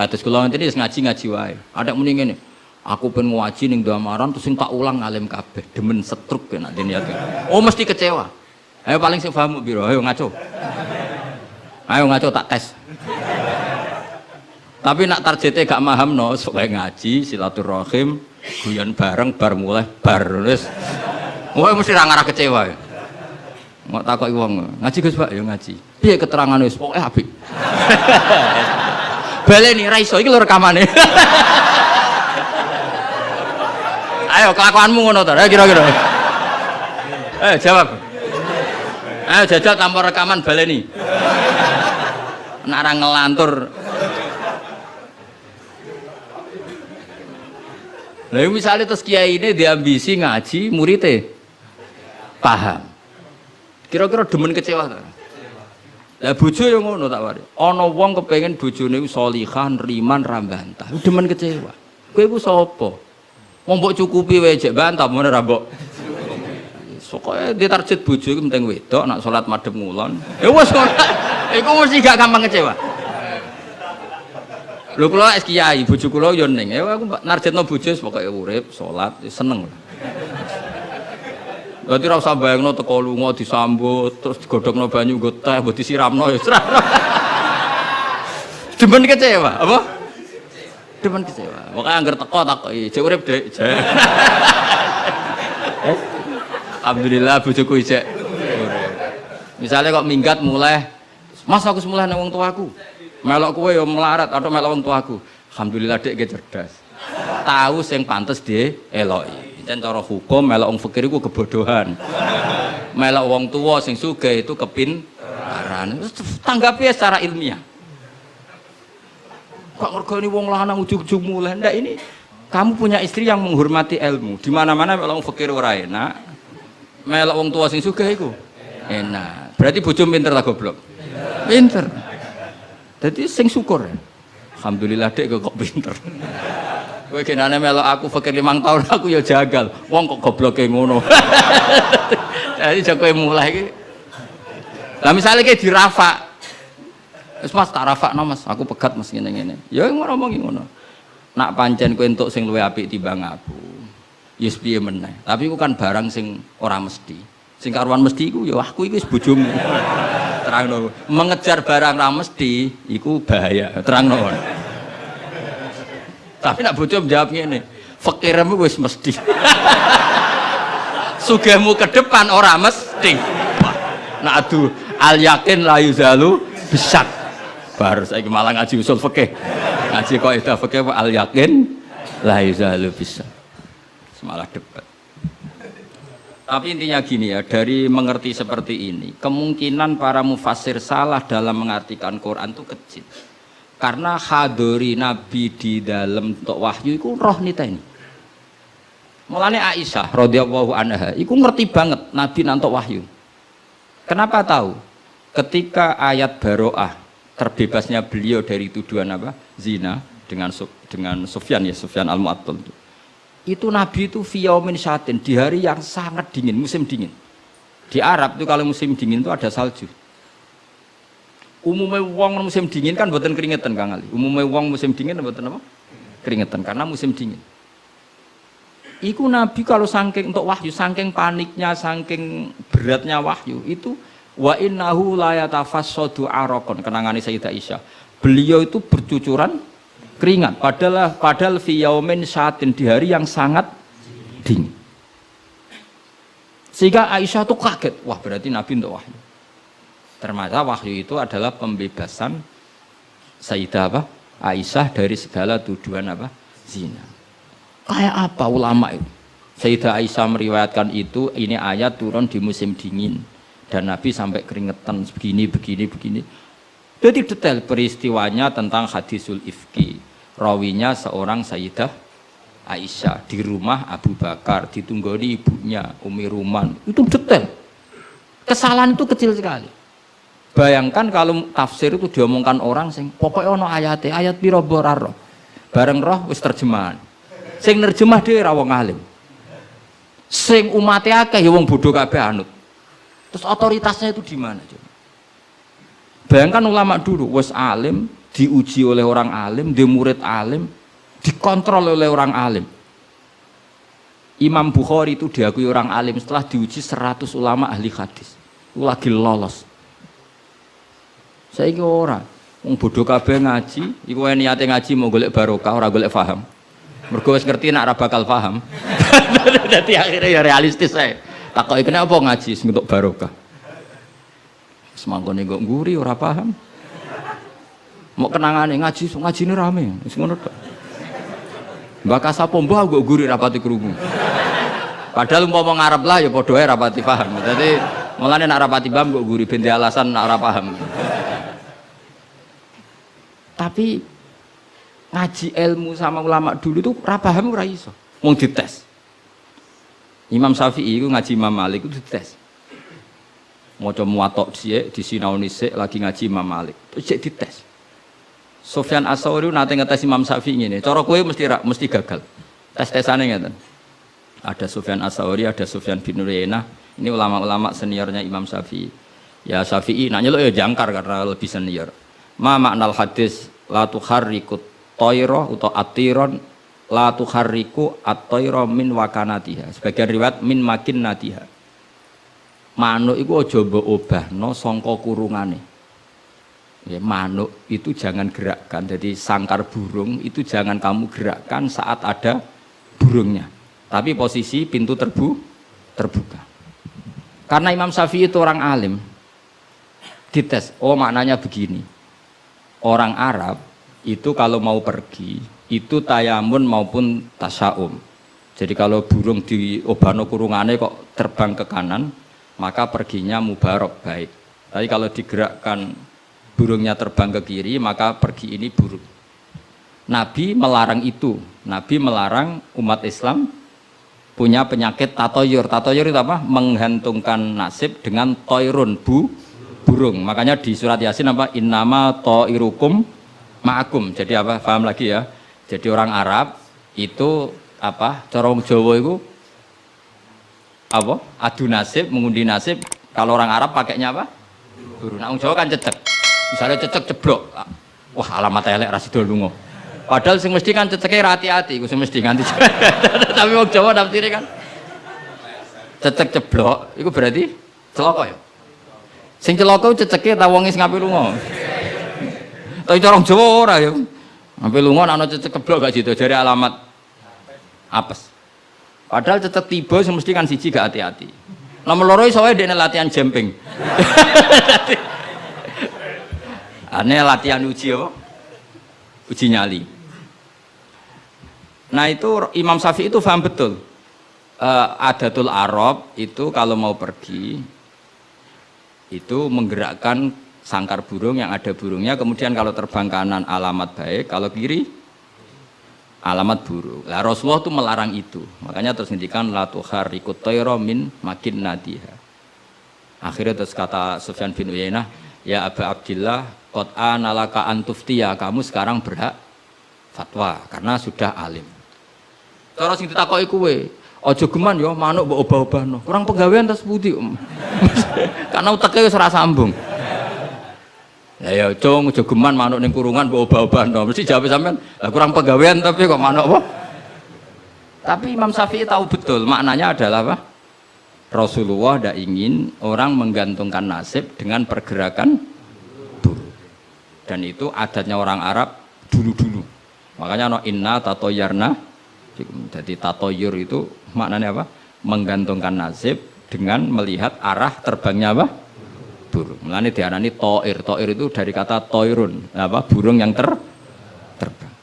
Terus kalau nanti ngaji wae. Ada muni ngene. Aku pengen ngaji ning Damaran terus sing tak ulang ngalim kabeh, demen setruk nek niat. Oh mesti kecewa. Ayo paling sing paham piro? Ayo ngaco. Ayo ngaco tak tes. Tapi nak targetnya gak paham no, supaya ngaji, silaturahim, guyon bareng, bar mulai, bar terus. Wah mesti ngarah kecewa. Nggak takoki wong. Ngaji Gus Pak, ya ngaji. Piye keterangane wis pokoke apik. Baleni ra iso iki lho rekamane. Ayo kelakuanmu ngono to, kira-kira. Jawab. Ayo jajal tanpa rekaman baleni. Nek ora ngelantur. Nah, misalnya terus kiai ini diambisi ngaji, muridnya paham. Kira-kira demen kecewa tak? Lah bojo yang ngono tak wari. Ana wong kepengin bojone sholihah, riman, ra bantah. Demen kecewa. Kowe iku sapa? Wong mbok cukupi wae jek bantah men ra mbok. Pokoke ditarget bojo iku penting wedok, nak salat madhep ngulon. Ya wis ngono. Iku mesti gak gampang kecewa. Lho kula es kiai, bojo kula yo ning. Ya aku narjetno bojo pokoke urip, salat, seneng. Berarti ora usah bayangno teko lunga disambut, terus digodhogno banyu nggo teh, mbok disiramno ya. Demen kecewa, apa? Demen kecewa. Pokoke angger teko takoki, jek urip, Dik. Alhamdulillah bojoku isek urip. Misale kok minggat mulai, Mas aku semula nang wong tuaku. Melok kowe ya melarat atau melok wong tuaku. Alhamdulillah Dik cerdas. Tahu sing pantes dieloki. Jan cara hukum melok wong fakir iku kebodohan. Melok wong tua sing sugih itu kepintaran. Tanggapi secara ilmiah. Kok ngergoni wong lanang ujug-ujug mulai. Ndak ini kamu punya istri yang menghormati ilmu. Di mana-mana melok wong fakir ora enak. Melok wong tua sing sugih iku enak. Berarti bojo pinter ta goblok? Pinter. Jadi sing syukur. Alhamdulillah Dek kok pinter. Kowe genane melok aku fakir 5 tahun aku ya jagal. Wong kok gobloke ngono. Jadi jek kowe mulai iki. Lah misale ki dirafak. Wis Mas tak rafakno Mas, aku pegat Mas ngene-ngene. Ya ngomong ngono. Nak pancen kowe entuk sing luwih apik timbang aku. Ya piye meneh. Tapi iku kan barang sing ora mesti. Sing karuan mesti iku ya aku iki wis bojomu. Terangno. Mengejar barang ra mesti iku bahaya. Terangno. Tapi nak bojo menjawab ngene, fakirmu wis mesti. Sugihmu ke depan ora mesti. Nak adu al yakin la yuzalu bisak. Bar saiki malah ngaji usul fikih. Ngaji kaidah fikih al yakin la yuzalu bisak. Semalah debat. Tapi intinya gini ya, dari mengerti seperti ini, kemungkinan para mufassir salah dalam mengartikan Quran itu kecil. Karena hadori Nabi di dalam untuk wahyu itu roh nita ini. Mulane Aisyah radhiyallahu anha, itu ngerti banget Nabi nantok wahyu. Kenapa tahu? Ketika ayat Baro'ah, terbebasnya beliau dari tuduhan apa? Zina dengan Sufyan ya, Sufyan al-Mu'attal itu Nabi itu fiyaumin syatin di hari yang sangat dingin, musim dingin. Di Arab itu kalau musim dingin itu ada salju. Umumnya wong musim dingin kan mboten keringetan Kang Ali. Umumnya wong musim dingin mboten apa? Keringetan karena musim dingin. Iku Nabi kalau saking untuk wahyu, saking paniknya, saking beratnya wahyu itu wa innahu la yatafassadu araqon kenangane Sayyidah Aisyah. Beliau itu bercucuran keringat padahal fi yaumin syatin di hari yang sangat dingin. Sehingga Aisyah tuh kaget, wah berarti Nabi untuk wahyu. Ternyata wahyu itu adalah pembebasan Sayyidah apa? Aisyah dari segala tuduhan apa? Zina. Kayak apa ulama itu? Sayyidah Aisyah meriwayatkan itu, ini ayat turun di musim dingin dan Nabi sampai keringetan begini. Jadi detail peristiwanya tentang hadisul ifki. Rawinya seorang Sayyidah Aisyah di rumah Abu Bakar, ditunggoni ibunya Umi Ruman. Itu detail. Kesalahan itu kecil sekali. Bayangkan kalau tafsir itu diomongkan orang sing pokoknya ono ayat piro boraro. Bareng roh wis terjemahan. Sing nerjemah dhewe ra wong alim. Sing umate akeh ya wong bodoh kabeh anut. Terus otoritasnya itu di mana coba? Bayangkan ulama dulu wis alim, diuji oleh orang alim, dia murid alim, dikontrol oleh orang alim. Imam Bukhari itu diakui orang alim setelah diuji 100 ulama ahli hadis. Itu lagi lolos. Saiki ora, wong bodoh kabeh ngaji, iku niate ngaji mau golek barokah ora golek paham. Mergo wis ngerti nek ora bakal paham. Dadi akhirnya ya realistis ae. Takoki kenapa ngaji sing untuk barokah. Semangkone kok nguri ora paham. Mau kenangane ngaji, ngajine rame, wis ngono tok. Mbak sapa mbah kok nguri rapati krungu. Padahal umpama ngarep lah ya padha ae rapati paham. Dadi mulane nek rapati paham kok nguri ben alasan nek ora paham. Tapi ngaji ilmu sama ulama dulu itu ora paham ora iso. Wong dites. Imam Syafi'i itu ngaji Imam Malik itu dites. Maca muwatta dhisik, disinaoni sik lagi ngaji Imam Malik. Terus cek dites. Sufyan Ats-Tsauri nate ngetes Imam Syafi'i ngene. Cara kowe mesti gagal. Tes-tesane ngeten. Ada Sufyan Ats-Tsauri, ada Sufyan bin Uyainah. Ini ulama-ulama seniornya Imam Syafi'i. Ya Syafi'i nak nyeluk ya jangkar karena lebih senior. Ma maknal hadis la tuharriku tayra utawa atiron la tuharriku at-tayra min wakanatiha. Sebagian riwayat min makinnatiha. Manuk iku aja mbok obahno sangka kurungane. Ya, manuk itu jangan gerakkan. Jadi sangkar burung itu jangan kamu gerakkan saat ada burungnya. Tapi posisi pintu terbuka. Karena Imam Syafi'i itu orang alim. Dites, oh maknanya begini. Orang Arab itu kalau mau pergi itu tayamun maupun tasyaum. Jadi kalau burung di obano kurungane kok terbang ke kanan, maka perginya mubarok baik. Tapi kalau digerakkan burungnya terbang ke kiri, maka pergi ini buruk. Nabi melarang itu. Nabi melarang umat Islam punya penyakit tatoyur. Tatoyur itu apa? Menggantungkan nasib dengan toirun burung. Makanya di surat Yasin apa? Innama toirukum ma'akum. Jadi apa? Paham lagi ya? Jadi orang Arab itu apa? Corong Jawa itu apa? Adu nasib, mengundi nasib. Kalau orang Arab pakainya apa? Burung. Nah, orang Jawa kan cecek. Misalnya cecek ceblok. Wah, alamat elek ra sida lunga. Padahal sing mesti kan ceceke ra hati-hati, iku sing mesti nganti. Tapi wong Jawa nafsire kan cecek ceblok, iku berarti celaka ya. Sing celaka ceceke ta wong sing ngape lunga. Tapi cara Jawa ora ya. Ngape lunga ana cecek ceblok gak sido jare alamat apes. Padahal cecek tiba sing mesti kan siji gak hati-hati. Nomor loro iso wae dekne latihan jumping. Ane latihan uji apa? Uji nyali. Nah itu Imam Syafi'i itu paham betul. Adatul Arab itu kalau mau pergi itu menggerakkan sangkar burung yang ada burungnya, kemudian kalau terbang kanan alamat baik, kalau kiri alamat buruk. Lah Rasulullah itu melarang itu. Makanya terus ngendikan la tuharrikut tayra min makinnatiha. Akhirnya terus kata Sufyan bin Uyainah, ya Abu Abdillah, qad analaka antuftiya, kamu sekarang berhak fatwa karena sudah alim. Cara sing ditakoki kowe, aja geman ya manuk mbok obah-obahno. Kurang penggawean tas pundi. Karena uteke wis ora sambung. Lah ya cung jogeman manuk ning kurungan mbok obah-obahno. Mesti jawab sampean, lah kurang pegawaian tapi kok manuk apa? Tapi Imam Syafi'i tahu betul maknanya adalah apa? Rasulullah tidak ingin orang menggantungkan nasib dengan pergerakan burung. Dan itu adatnya orang Arab dulu-dulu. Makanya no inna tatoyarna. Jadi tatoyur itu maknanya apa? Menggantungkan nasib dengan melihat arah terbangnya apa? Burung. Mulane diarani toir. Toir itu dari kata toirun, apa? Burung yang terbang.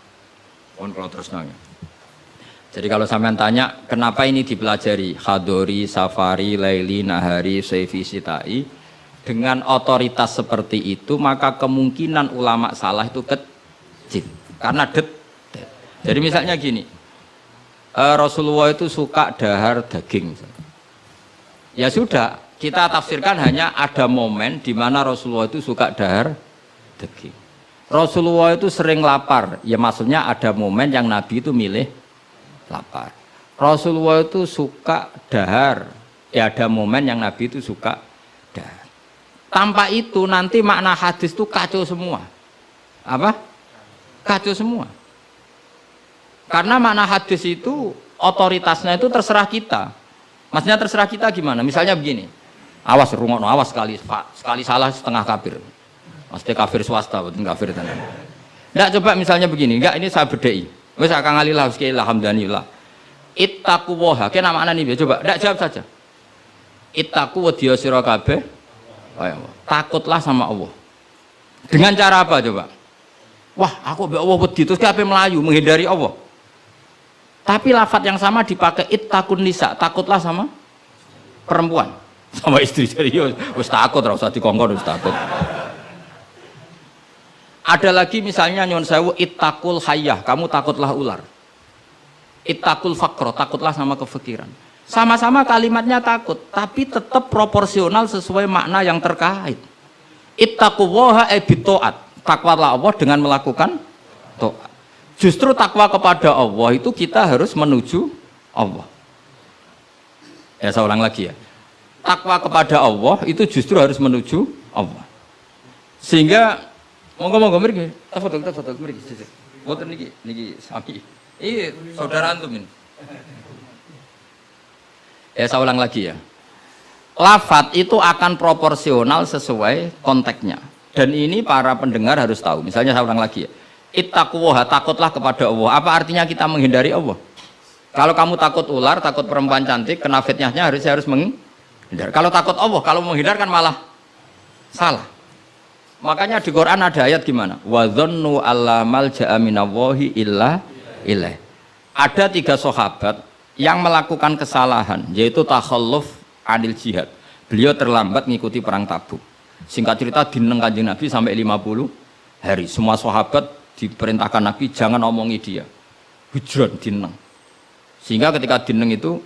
Pun kalau terus nanya. Jadi kalau sampean tanya kenapa ini dipelajari hadori, safari, laili, nahari, saifi, sitai dengan otoritas seperti itu maka kemungkinan ulama salah itu kecil karena jadi misalnya gini Rasulullah itu suka dahar daging ya sudah kita tafsirkan hanya ada momen di mana Rasulullah itu suka dahar daging. Rasulullah itu sering lapar, ya maksudnya ada momen yang Nabi itu milih lapar. Rasulullah itu suka dahar, ya ada momen yang Nabi itu suka dahar. Tanpa itu nanti makna hadis itu kacau semua. Apa? Kacau semua. Karena makna hadis itu otoritasnya itu terserah kita. Maksudnya terserah kita gimana? Misalnya begini. Awas rungokno, awas sekali salah setengah kafir. Mesti kafir swasta, bukan kafir tenan. Enggak coba misalnya begini, enggak ini saya bedai. Wis akang alillah sekali alhamdulillah. Ittaquwaha, kena makna nih coba, enggak jawab saja. Ittaqu wedya sira kabeh. Takutlah sama Allah. Dengan cara apa coba? Wah, aku mbek Allah wedi terus kabeh melayu menghindari Allah. Tapi lafaz yang sama dipakai ittaqun nisa, takutlah sama perempuan. Sama istri serius, wis takut ora usah dikongkon wis takut. Ada lagi misalnya nyuwun sewu ittaqul hayyah, kamu takutlah ular. Ittaqul faqra, takutlah sama kefikiran. Sama-sama kalimatnya takut, tapi tetap proporsional sesuai makna yang terkait. Ittaqullaha bitaat, takwalah Allah dengan melakukan taat. Justru takwa kepada Allah itu kita harus menuju Allah. Ya saya ulang lagi ya. Takwa kepada Allah itu justru harus menuju Allah. Sehingga monggo mriki, foto mriki. Mboten niki sami. Ini saudara antum ini. Ya saya ulang lagi ya. Lafaz itu akan proporsional sesuai konteksnya. Dan ini para pendengar harus tahu. Misalnya saya ulang lagi ya. Ittaquwaha, takutlah kepada Allah. Apa artinya kita menghindari Allah? Kalau kamu takut ular, takut perempuan cantik, kena fitnahnya harus menghindar. Kalau takut Allah, kalau menghindar kan malah salah. Makanya di Quran ada ayat gimana? Wa dzannu alla malja'a minallahi illa ilaih. Ada 3 sahabat yang melakukan kesalahan, yaitu takhalluf anil jihad. Beliau terlambat mengikuti perang Tabuk. Singkat cerita dineng Kanjeng Nabi sampai 50 hari. Semua sahabat diperintahkan Nabi jangan omongi dia. Hujron dineng. Sehingga ketika dineng itu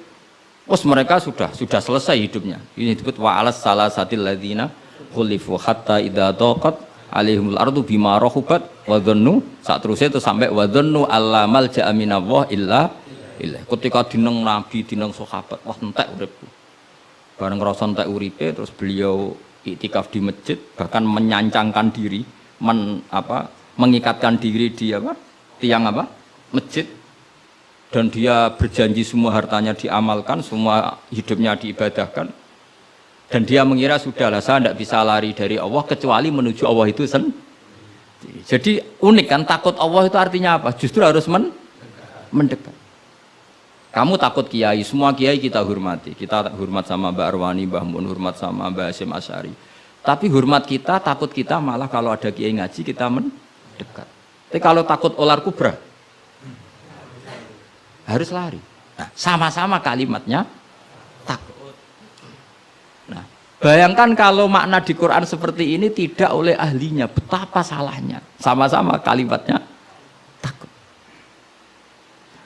mereka sudah selesai hidupnya. Ini disebut wa alas salasatil ladzina khulifu hatta idza daqat alaihimul ardu bima rahubat wa dhannu sak terusnya itu sampai wa dhannu alla malja'a minallah illa ilaihi. Ketika dineng Nabi, dineng sahabat, wah entek uripku. Bareng ngrasa entek uripe terus beliau iktikaf di masjid, bahkan menyancangkan diri, mengikatkan diri di tiang masjid. Dan dia berjanji semua hartanya diamalkan, semua hidupnya diibadahkan. Dan dia mengira sudahlah saya tidak bisa lari dari Allah kecuali menuju Allah itu sendiri. Jadi unik kan, takut Allah itu artinya apa? Justru harus mendekat. Kamu takut kiai, semua kiai kita hormati. Kita hormat sama Mbak Arwani, Mbah Mun, hormat sama Mbah Hasyim Asy'ari. Tapi hormat kita, takut kita malah kalau ada kiai ngaji kita mendekat. Tapi kalau takut ular kubra, harus lari. Nah, sama-sama kalimatnya takut. Nah, bayangkan kalau makna di Quran seperti ini tidak oleh ahlinya, betapa salahnya. Sama-sama kalimatnya takut.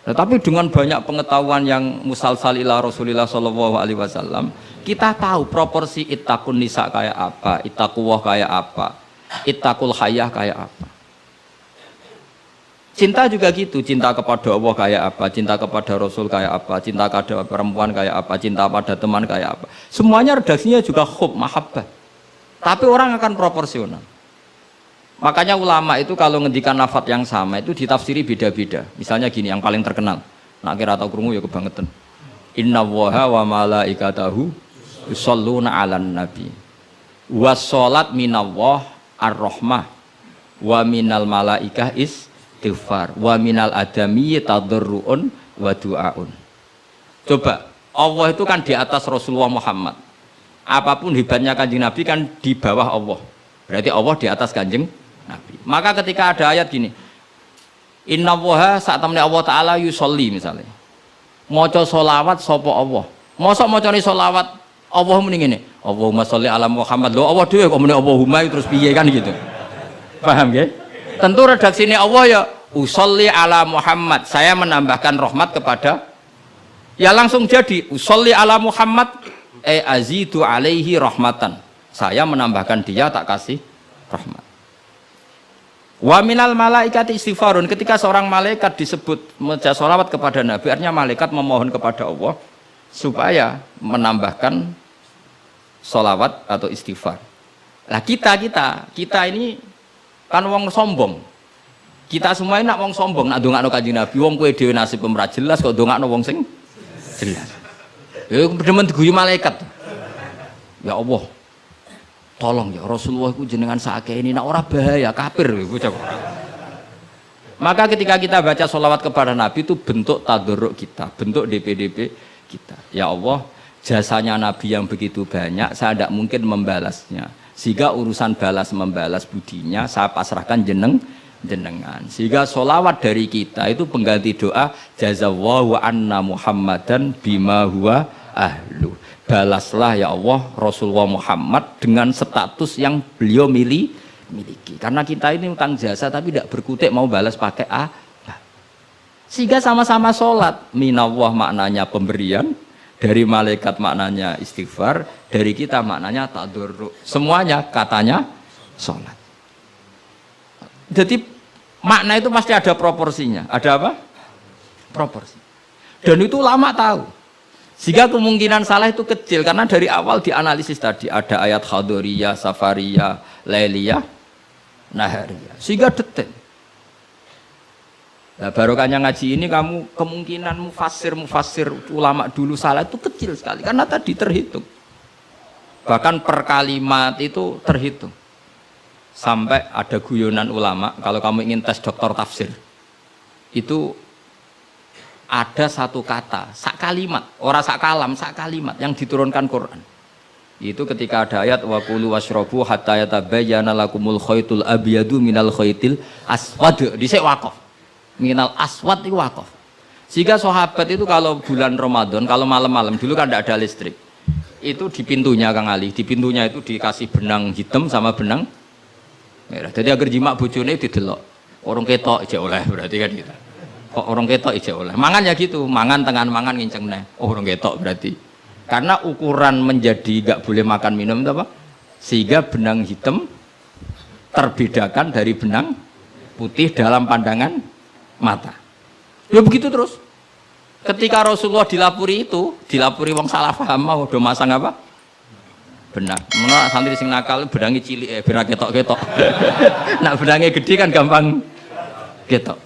Nah, tapi dengan banyak pengetahuan yang musalsal ila Rasulillah sallallahu alaihi wasallam, kita tahu proporsi ittaqun nisa kayak apa, ittaqullah kayak apa, ittaqul hayyah kayak apa. Cinta juga gitu, cinta kepada Allah kayak apa, cinta kepada Rasul kayak apa, cinta kepada perempuan kayak apa, cinta pada teman kayak apa. Semuanya redaksinya juga hub, mahabbah. Tapi orang akan proporsional. Makanya ulama itu kalau ngendikan lafadz yang sama itu ditafsiri beda-beda. Misalnya gini, yang paling terkenal. Nak kira atau krungu ya kebangetan. Inna waha wa malaikatahu yusholluna 'alan nabi. Wassalat minallah ar-rahmah wa minal malaikah istighfar wa minal adami tadarruun wa du'aun. Coba, Allah itu kan di atas Rasulullah Muhammad. Apapun hebatnya Kanjeng Nabi kan di bawah Allah. Berarti Allah di atas Kanjeng Nabi. Maka ketika ada ayat gini, Inna waha saat temen Allah Ta'ala yusolli misalnya, maca sholawat sopo Allah. Mosok macane sholawat Allah muni ngene, Allahumma sholli ala Muhammad. Lho Allah dhewe kok muni Allahumma terus piye kan gitu. Paham nggih? Tentu redaksine Allah ya usolli ala Muhammad. Saya menambahkan rahmat kepada, ya langsung jadi usolli ala Muhammad azidu alaihi rahmatan. Saya menambahkan dia tak kasih rahmat. Wa minal malaikati istighfarun, ketika seorang malaikat disebut membaca sholawat kepada Nabi, artinya malaikat memohon kepada Allah supaya menambahkan sholawat atau istighfar. Nah kita ini kan wong sombong. Kita semua ini nak wong sombong, nak dongakno Kanjeng Nabi, wong kowe dhewe nasib ora jelas kok dongakno wong sing jelas. Ya demen diguyu malaikat. Ya Allah, tolong ya Rasulullah itu jenengan sakit ini, nak ora bahaya kafir. Maka ketika kita baca sholawat kepada Nabi itu bentuk tadarruk kita, bentuk DPDP kita. Ya Allah, jasanya Nabi yang begitu banyak, saya tidak mungkin membalasnya. Sehingga urusan balas membalas budinya saya pasrahkan jenengan. Sehingga sholawat dari kita itu pengganti doa jazawallahu anna Muhammadan bima huwa ahlu. Balaslah ya Allah Rasulullah Muhammad dengan status yang beliau miliki. Karena kita ini utang jasa tapi tidak berkutik mau balas pakai apa. Sehingga sama-sama sholat. Minallah maknanya pemberian, dari malaikat maknanya istighfar, dari kita maknanya tadarruk. Semuanya katanya sholat. Jadi makna itu pasti ada proporsinya. Ada apa? Proporsi. Dan itu lama tahu. Sehingga kemungkinan salah itu kecil karena dari awal dianalisis tadi ada ayat khadoriyah, safariyah, lailiyah, nahariyah. Sehingga detail. Nah, barokahnya ngaji ini kamu kemungkinan mufassir ulama dulu salah itu kecil sekali karena tadi terhitung. Bahkan per kalimat itu terhitung. Sampai ada guyonan ulama, kalau kamu ingin tes doktor tafsir, itu ada satu kata, sak kalimat, ora sak kalam, sak kalimat yang diturunkan Quran. Itu ketika ada ayat wa kulu washrabu hatta yatabayyana lakumul khaytul abyadu minal khaytil aswad. Dhisik waqaf. Minal aswad itu waqaf. Sehingga sahabat itu kalau bulan Ramadan, kalau malam-malam dulu kan tidak ada listrik. Itu di pintunya Kang Ali, di pintunya itu dikasih benang hitam sama benang merah. Jadi agar jimak bojone didelok. Orang ketok ijek oleh berarti kan gitu. Kok orang ketok ijek oleh. Mangan ya gitu, mangan tengan mangan nginceng neh. Oh orang ketok berarti. Karena ukuran menjadi gak boleh makan minum itu apa? Sehingga benang hitam terbedakan dari benang putih dalam pandangan mata. Ya begitu terus. Ketika Rasulullah dilapuri itu, dilapuri wong salah paham mau do masang apa? Benang. Menawa santri sing nakal benange cilik ben ketok-ketok. Nak benange gede kan gampang ketok.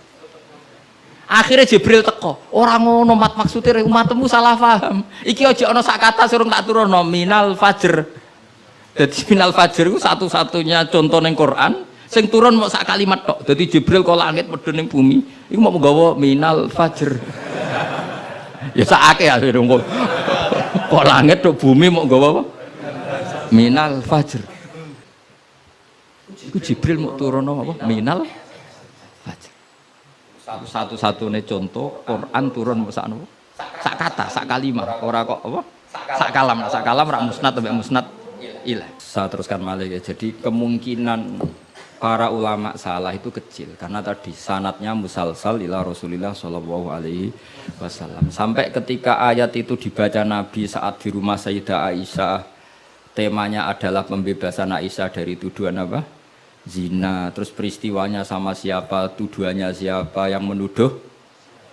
Akhirnya Jibril teko, orang ngono mat maksudnya umatmu salah paham. Iki aja ana sak kata surung tak turunno minal fajr. Jadi minal fajr itu satu-satunya contoh ning Quran sing turun mau sak kalimat tok. Dadi Jibril kok langit medhun ning bumi, iku mau nggawa minal fajr. Ya sakake akhire kok langit tok bumi mau nggawa apa? Minal fajr. Iku Jibril mau turunno apa? Minal fajr. Satu-satunya contoh Quran turun sak kata, sak kalimat, ora kok apa? Sak kalam rak musnad sampai musnad ilah. Saya teruskan malih ya. Jadi kemungkinan para ulama salah itu kecil karena tadi sanadnya musalsal ila Rasulillah sallallahu alaihi wasallam. Sampai ketika ayat itu dibaca Nabi saat di rumah Sayyidah Aisyah, temanya adalah pembebasan Aisyah dari tuduhan apa? Zina, terus peristiwanya sama siapa, tuduhannya siapa, yang menuduh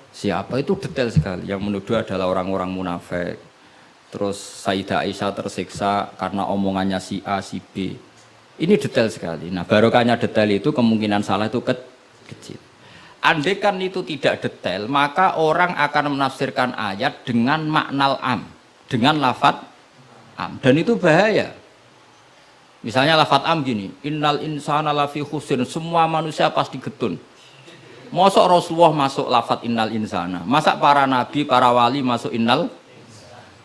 siapa, itu detail sekali. Yang menuduh adalah orang-orang munafik. Terus Sayyidah Aisyah tersiksa karena omongannya si A, si B. Ini detail sekali. Nah, barokahnya detail itu kemungkinan salah itu kecil. Andai kan itu tidak detail, maka orang akan menafsirkan ayat dengan makna am, dengan lafadz am, dan itu bahaya. Misalnya lafadz am gini, innal insana lafi khusr, semua manusia pasti getun. Mosok Rasulullah masuk lafadz innal insana, masa para nabi, para wali masuk innal.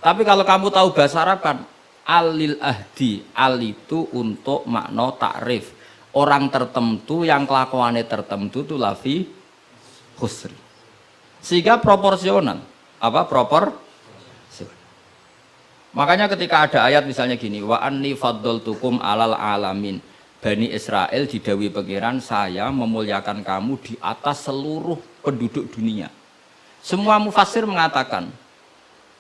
Tapi kalau kamu tahu bahasa Arab kan, alil ahdi, al itu untuk makna takrif. Orang tertentu yang kelakuannya tertentu itu lafi khusri. Sehingga proporsional. Apa proporsional? Makanya ketika ada ayat misalnya gini, wa anni faddaltukum alal alamin. Bani Israel didawi pangeran, saya memuliakan kamu di atas seluruh penduduk dunia. Semua mufassir mengatakan,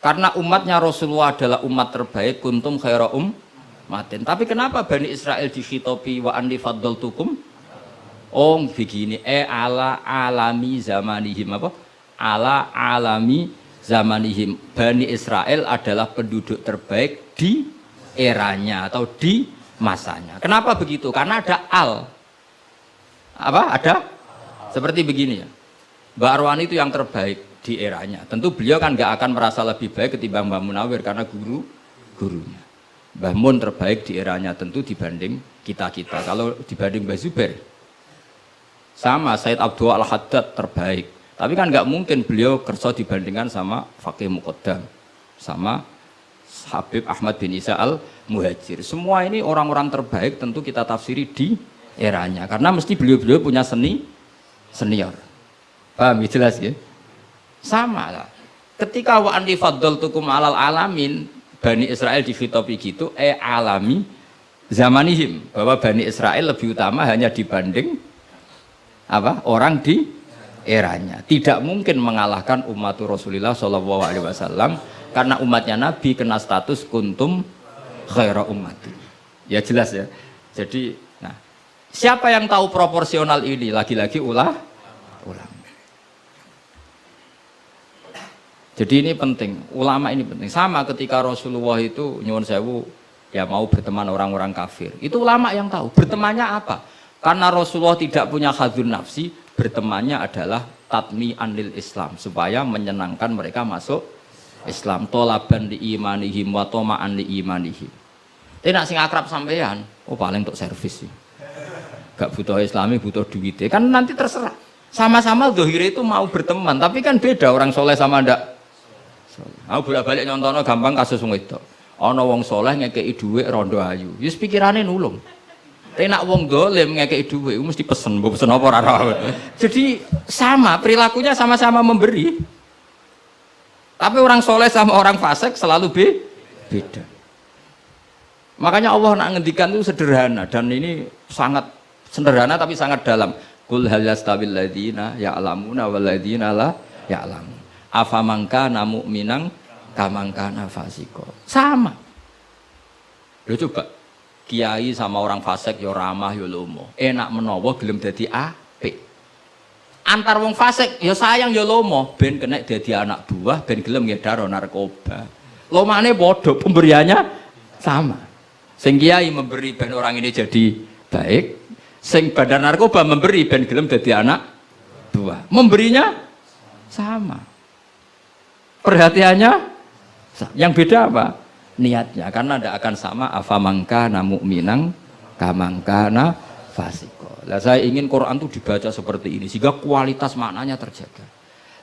karena umatnya Rasulullah adalah umat terbaik, kuntum khaira ummatin. Tapi kenapa Bani Israel dikhitopi wa anni faddaltukum? Oh begini, ala alami zamanihim apa? Ala alami zamanihim. Bani Israel adalah penduduk terbaik di eranya atau di masanya. Kenapa begitu? Karena ada al. Apa? Ada? Seperti begini ya. Mbak Arwani itu yang terbaik di eranya. Tentu beliau kan nggak akan merasa lebih baik ketimbang Mbah Munawir karena gurunya. Mbah Mun terbaik di eranya tentu dibanding kita-kita. Kalau dibanding Mbah Zubair sama Said Abdul Al-Haddad terbaik. Tapi kan nggak mungkin beliau kerso dibandingkan sama Faqih Muqaddam, sama Habib Ahmad bin Isa Al-Muhajir. Semua ini orang-orang terbaik tentu kita tafsiri di eranya. Karena mesti beliau-beliau punya senior. Paham? Jelas ya? Sama lah. Ketika wa anni faddaltukum alal alamin, Bani Israel dikhitopi gitu, alami zamanihim, bahwa Bani Israel lebih utama hanya dibanding apa? Orang di eranya. Tidak mungkin mengalahkan umat Rasulullah Shallallahu Alaihi Wasallam karena umatnya Nabi kena status kuntum khaira ummati. Ya jelas ya. Jadi, nah, siapa yang tahu proporsional ini? Lagi-lagi ulama. Jadi ini penting, ulama ini penting. Sama ketika Rasulullah itu nyuwun sewu ya mau berteman orang-orang kafir. Itu ulama yang tahu. Bertemannya apa? Karena Rasulullah tidak punya hadzun nafsi, bertemannya adalah tatmi anil Islam supaya menyenangkan mereka masuk Islam. Tolaban li imanihim wa toma'an li imanihim. Tapi nak sing akrab sampean, oh paling untuk servis sih. Gak butuh Islami, butuh duit. Kan nanti terserah. Sama-sama dohire itu mau berteman, tapi kan beda orang soleh sama ndak. Aku bolak-balik nyontono gampang kasus wong itu. Ana wong soleh ngekeki dhuwit rondo ayu. Wis pikirane nulung. Tapi nak wong dolim ngekeki dhuwit mesti pesen, mbok pesen apa ora. Jadi sama, perilakunya sama-sama memberi. Tapi orang soleh sama orang fasik selalu beda. Makanya Allah nak ngendikan itu sederhana dan ini sangat sederhana tapi sangat dalam. Qul hal yastawil ladzina ya'lamuna wal ladzina la ya'lamun. Afaman kana mu'minan kaman kana fasiko. Sama. Lho coba kiai sama orang fasik yo ramah yo lomo. Enak menawa gelem dadi apik. Antar wong fasik yo sayang yo lomo ben kena dadi anak buah ben gelem ngedaro narkoba. Lomane padha, pemberiannya sama. Sing kiai memberi ben orang ini jadi baik, sing bandar narkoba memberi ben gelem dadi anak buah. Memberinya sama. Perhatiannya yang beda apa? Niatnya, karena tidak akan sama afamangkana mu'minang kamangkana fasiko. Lah saya ingin Quran itu dibaca seperti ini sehingga kualitas maknanya terjaga.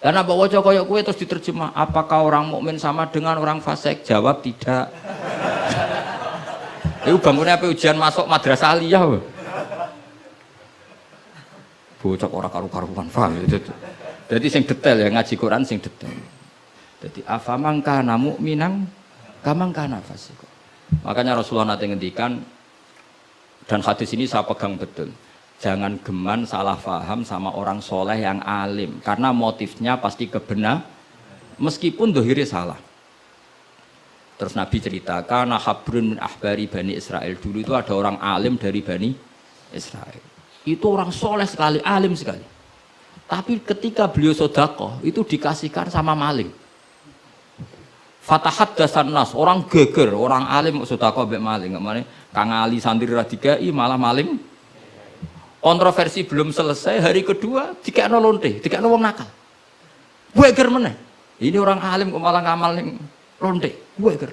Dan apa wajah koyok kue terus diterjemah, apakah orang mukmin sama dengan orang fasik? Jawab tidak. Itu bangunnya apa ujian masuk madrasah aliyah. Bocah orang karu-karuan, paham itu. Jadi sing detail ya, ngaji Quran sing detail. Jadi afamangka namuk minang kamangka nafasiko. Makanya Rasulullah nanti ngendikan dan hadis ini saya pegang betul. Jangan geman salah faham sama orang soleh yang alim karena motifnya pasti kebenar meskipun dohiri salah. Terus Nabi ceritakan habrun min ahbari Bani Israel, dulu itu ada orang alim dari Bani Israel. Itu orang soleh sekali, alim sekali. Tapi ketika beliau sedekah itu dikasihkan sama maling. Fatahat dasan nas, orang geger, orang alim sedekah mbek maling. Kemane Kang Ali santri ra dikai malah maling. Kontroversi belum selesai, hari kedua dikekno lonte, dikekno wong nakal. Geger meneh. Ini orang alim kok malah ngamal ning lonte. Geger.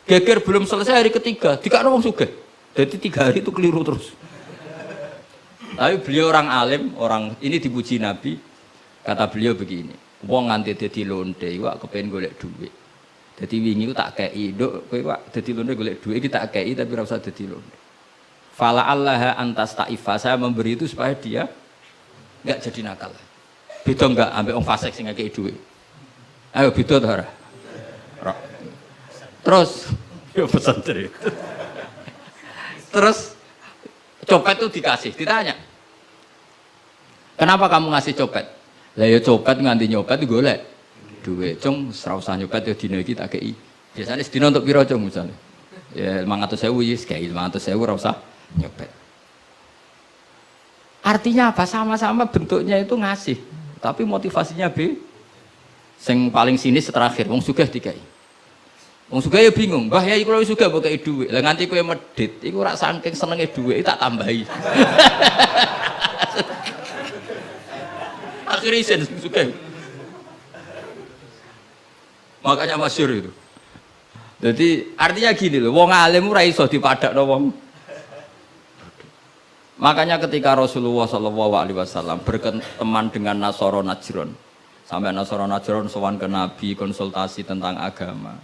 Geger belum selesai, hari ketiga dikekno wong sugih. Jadi 3 hari itu keliru terus. Tapi beliau orang alim, orang ini dipuji Nabi. Kata beliau begini, wong nganti dadi lonte iku kepen golek duit. Jadi wingi ku tak kei, nduk kowe wak dadi lonte golek duit iki tak kei tapi ora usah dadi lonte. Fala allaha antas ta'ifa, saya memberi itu supaya dia enggak jadi nakal. Beda enggak ambek wong fasik sing ngekei duit. Ayo beda ta ora? Terus yo pesantren. Terus copet itu dikasih, ditanya. Kenapa kamu ngasih copet? Lah ya copet nganti nyopet golek duit. Cung ora usah nyopet ya dina iki tak kei. Biasane sedina untuk piro cung misale? Ya 500.000 wis kei 500.000 ora usah nyopet. Artinya apa? Sama-sama bentuknya itu ngasih, tapi motivasinya B. Sing paling sinis terakhir wong sugih dikai. Wong sugih ya bingung, "Mbah ya iku lho sugih mbok kei dhuwit." Lah nganti kowe medhit, iku ora saking senenge dhuwit tak tambahi. Akhirnya isen sugih. Makanya masyhur itu. Jadi artinya gini loh, wong alim ora iso dipadakno wong. Makanya ketika Rasulullah SAW berteman dengan Nasara Najron, sampai Nasara Najron sowan ke Nabi konsultasi tentang agama.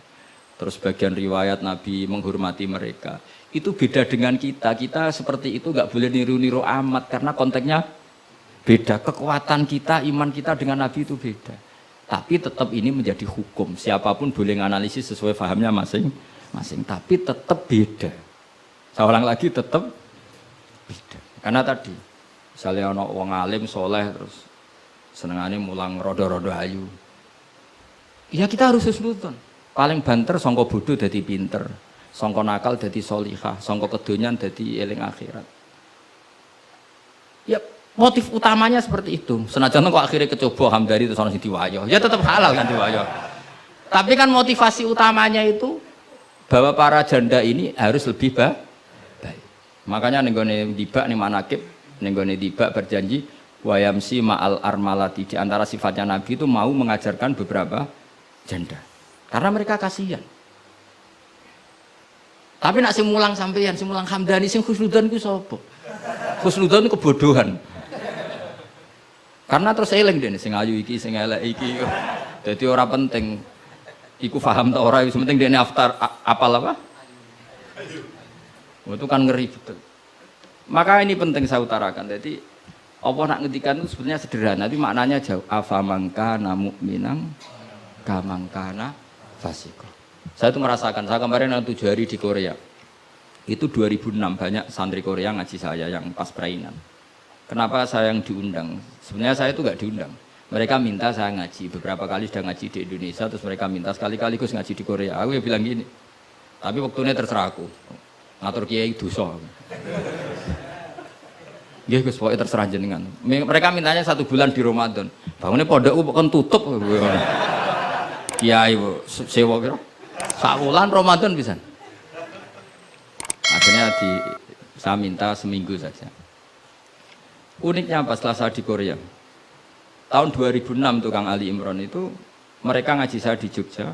Terus bagian riwayat Nabi menghormati mereka. Itu beda dengan kita. Kita seperti itu nggak boleh niru-niru amat karena konteksnya beda. Kekuatan kita, iman kita dengan Nabi itu beda. Tapi tetap ini menjadi hukum. Siapapun boleh menganalisis sesuai fahamnya masing-masing. Tapi tetap beda. Saya ulang lagi, tetap beda. Karena tadi, misalnya ada orang alim, soleh, terus senengannya mulang rodo-rodo ayu. Ya kita harus husnudon. Paling banter sangka bodoh dadi pinter, sangka nakal dadi solihah, sangka kedonyan dadi eling akhirat. Ya motif utamanya seperti itu. Senajan kok akhirnya kecoba hamdari itu sono sing diwayo. Ya tetap halal kan diwayo. Tapi kan motivasi utamanya itu bahwa para janda ini harus lebih baik. Makanya ning gone dibak ning manakib, ning gone dibak berjanji wayamsi ma'al armalati, di antara sifatnya Nabi itu mau mengajarkan beberapa janda. Karena mereka kasihan. Tapi nak sing mulang sampeyan, sing mulang hamdani, sing khusnudan ku sapa? Khusnudan itu kebodohan. Karena terus eling dene sing ayu iki, sing elek iki. Dadi ora penting iku paham ta ora, wis penting dene aftar apal apa? Itu kan ngeri betul. Maka ini penting saya utarakan. Jadi apa nak ngendikan itu sebenarnya sederhana, tapi maknanya jauh. Afamangkana mu'minang kamangkana fasiko. Saya itu merasakan, saya kemarin 7 hari di Korea. Itu 2006 banyak santri Korea ngaji saya yang pas perainan. Kenapa saya yang diundang? Sebenarnya saya itu nggak diundang. Mereka minta saya ngaji. Beberapa kali sudah ngaji di Indonesia, terus mereka minta sekali-kali Gus ngaji di Korea. Aku ya bilang gini. Tapi waktunya terserah aku. Ngatur kiai dosa. Nggih Gus, pokoke terserah jenengan. Mereka mintanya 1 bulan di Ramadan. Bangunnya pondokku kan tutup. Kiai sewa kira. Sakulan Ramadan bisa. Akhirnya saya minta seminggu saja. Uniknya apa setelah saya di Korea? Tahun 2006 tukang Ali Imran itu mereka ngaji saya di Jogja.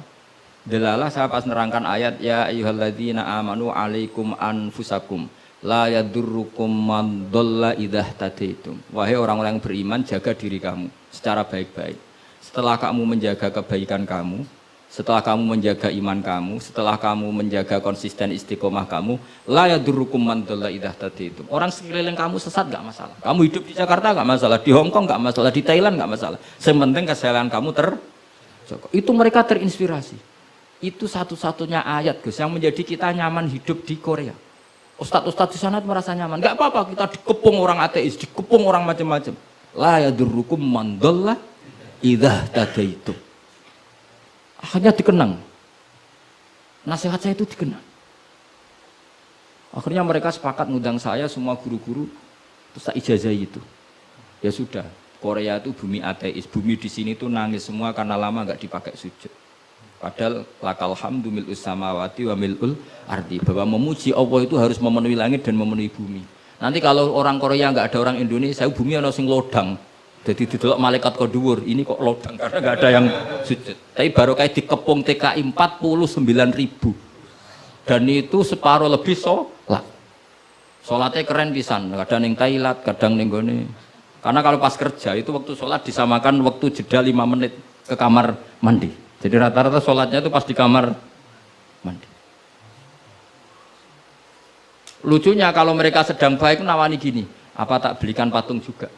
Delalah saya pas nerangkan ayat ya ayyuhalladzina amanu alaikum anfusakum la yadurrukum man dhalla idza tadaitum. Wahai orang-orang yang beriman, jaga diri kamu secara baik-baik. Setelah kamu menjaga kebaikan kamu, setelah kamu menjaga iman kamu, setelah kamu menjaga konsisten istiqomah kamu, la yadurrukum man dhalla idza tadaitum. Orang sekeliling kamu sesat enggak masalah. Kamu hidup di Jakarta enggak masalah, di Hong Kong enggak masalah, di Thailand enggak masalah. Yang penting kesehatan kamu terjaga. Itu mereka terinspirasi. Itu satu-satunya ayat Gus yang menjadi kita nyaman hidup di Korea. Ustadz-ustadz di sana merasa nyaman. Enggak apa-apa kita dikepung orang ateis, dikepung orang macam-macam. La yadurrukum man dhalla idza tadaitum. Akhirnya dikenang. Nasihat saya itu dikenang. Akhirnya mereka sepakat ngundang saya semua guru-guru terus tak ijazahi itu. Ya sudah, Korea itu bumi ateis. Bumi di sini tuh nangis semua karena lama enggak dipakai sujud. Padahal lakal hamdu mil'us samawati wa mil'ul ardi, bahwa memuji Allah itu harus memenuhi langit dan memenuhi bumi. Nanti kalau orang Korea nggak ada orang Indonesia, bumi ana sing lodang. Jadi didelok malaikat kok dhuwur, ini kok lodang karena nggak ada yang sujud. Tapi baru kayak dikepung TKI 49.000. Dan itu separuh lebih sholat. Sholatnya keren pisan, kadang ning Thailand, kadang ning gone. Karena kalau pas kerja itu waktu sholat disamakan waktu jeda 5 menit ke kamar mandi. Jadi rata-rata sholatnya itu pas di kamar mandi. Lucunya kalau mereka sedang baik nawani gini, apa tak belikan patung juga?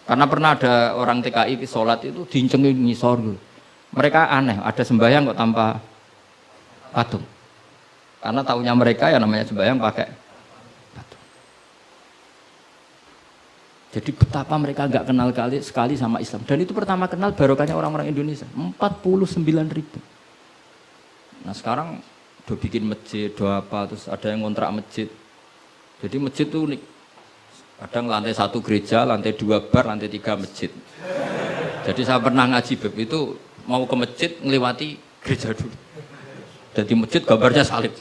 Karena pernah ada orang TKI sholat itu dincengin ngisor gitu. Mereka aneh, ada sembahyang kok tanpa patung. Karena tahunya mereka ya namanya sembahyang pakai patung. Jadi betapa mereka nggak kenal sekali sama Islam. Dan itu pertama kenal barokahnya orang-orang Indonesia. 49.000. Nah sekarang udah bikin masjid, udah apa, terus ada yang ngontrak masjid. Jadi masjid itu unik. Kadang lantai 1 gereja, lantai 2 bar, lantai 3 masjid. Jadi saya pernah ngaji beb itu mau ke masjid ngelewati gereja dulu. Jadi masjid gambarnya salib.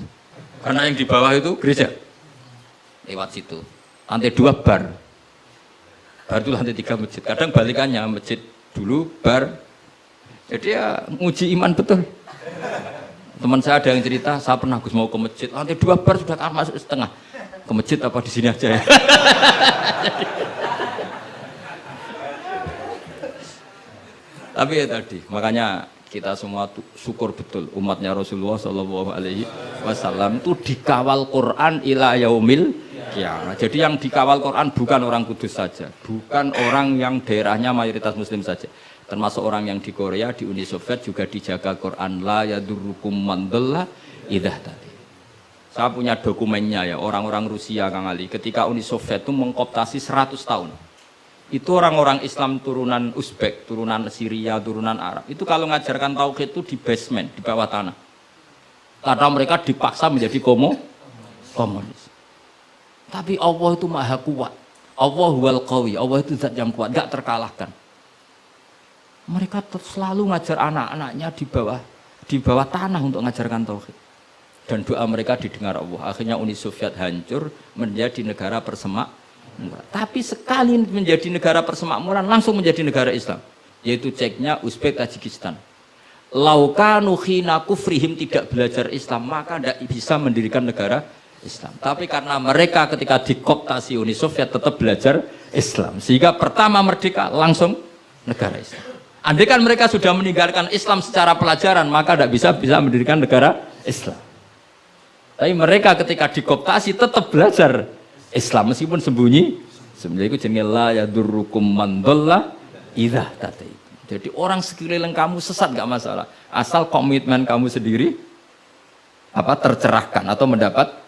Karena yang di bawah itu gereja. Lewat situ. Lantai 2 bar. Bar itu lantai 3 masjid. Kadang balikannya masjid dulu, bar. Jadi ya nguji iman betul. Teman saya ada yang cerita, saya pernah Gus mau ke masjid, lantai 2 bar sudah kan masuk setengah. Ke masjid apa di sini aja ya? Tapi ya tadi, makanya kita semua syukur betul umatnya Rasulullah Shallallahu Alaihi Wasallam itu dikawal Quran ila yaumil qiyamah. Jadi yang dikawal Quran bukan orang Kudus saja, bukan orang yang daerahnya mayoritas Muslim saja, termasuk orang yang di Korea, di Uni Soviet juga dijaga Quran. La yadurrukum man dhalla idza tadi. Saya punya dokumennya ya, orang-orang Rusia Kang Ali ketika Uni Soviet itu mengkooptasi 100 tahun. Itu orang-orang Islam turunan Uzbek, turunan Syria, turunan Arab. Itu kalau ngajarkan tauhid itu di basement, di bawah tanah. Karena mereka dipaksa menjadi komunis. Tapi Allah itu maha kuat. Allah wal qawi, Allah itu zat yang kuat, gak terkalahkan. Mereka selalu ngajar anak-anaknya di bawah tanah untuk ngajarkan tauhid. Dan doa mereka didengar Allah. Akhirnya Uni Soviet hancur menjadi negara persemakmuran. Tapi sekali menjadi negara persemakmuran langsung menjadi negara Islam, yaitu Ceknya, Uzbek, Tajikistan. Laukanu khina kufrihim tidak belajar Islam maka tidak bisa mendirikan negara Islam. Tapi karena mereka ketika dikooptasi Uni Soviet tetap belajar Islam, sehingga pertama merdeka langsung negara Islam. Andai kan mereka sudah meninggalkan Islam secara pelajaran maka tidak bisa mendirikan negara Islam. Tapi mereka ketika dikooptasi tetap belajar Islam meskipun sembunyi. Sebenarnya itu jenenge la yadurrukum man dhalla idza tadaitum. Jadi orang sekeliling kamu sesat gak masalah, asal komitmen kamu sendiri tercerahkan atau mendapat.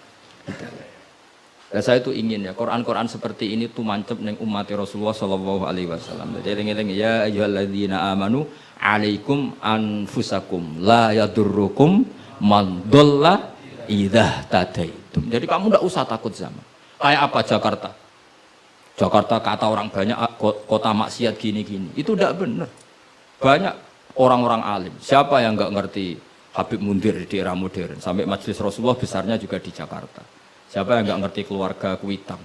Dan saya itu ingin ya Quran seperti ini tuh mancep neng umat Rasulullah Shallallahu Alaihi Wasallam. Jadi eling-eling ya ayyuhalladzina amanu alaikum anfusakum la yadurrukum man dhalla idza tadaitum. Jadi kamu tidak usah takut zaman. Kayak apa Jakarta? Jakarta kata orang banyak kota maksiat gini-gini. Itu tidak benar. Banyak orang-orang alim. Siapa yang nggak ngerti Habib Mundir di era modern? Sampai Majelis Rasulullah besarnya juga di Jakarta. Siapa yang nggak ngerti keluarga Kuitang?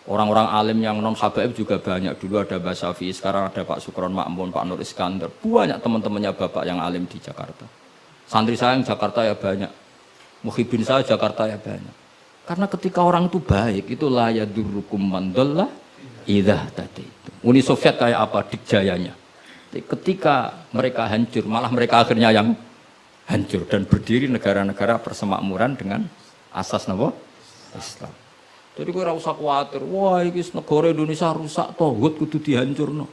Orang-orang alim yang non Habaib juga banyak. Dulu ada Mbak Syafi'i, sekarang ada Pak Sukron Makmun, Pak Nur Iskandar. Banyak teman-temannya bapak yang alim di Jakarta. Santri saya yang Jakarta ya banyak. Muhibin saya Jakarta ya banyak. Karena ketika orang itu baik, itu la yadurrukum man dhalla idza tadaitum. Uni Soviet kayak apa dikjayanya? Ketika mereka hancur, malah mereka akhirnya yang hancur dan berdiri negara-negara persemakmuran dengan asas napa? Islam. Jadi kowe ora usah kuwatir, wah iki negara Indonesia rusak tauhid kudu dihancurno.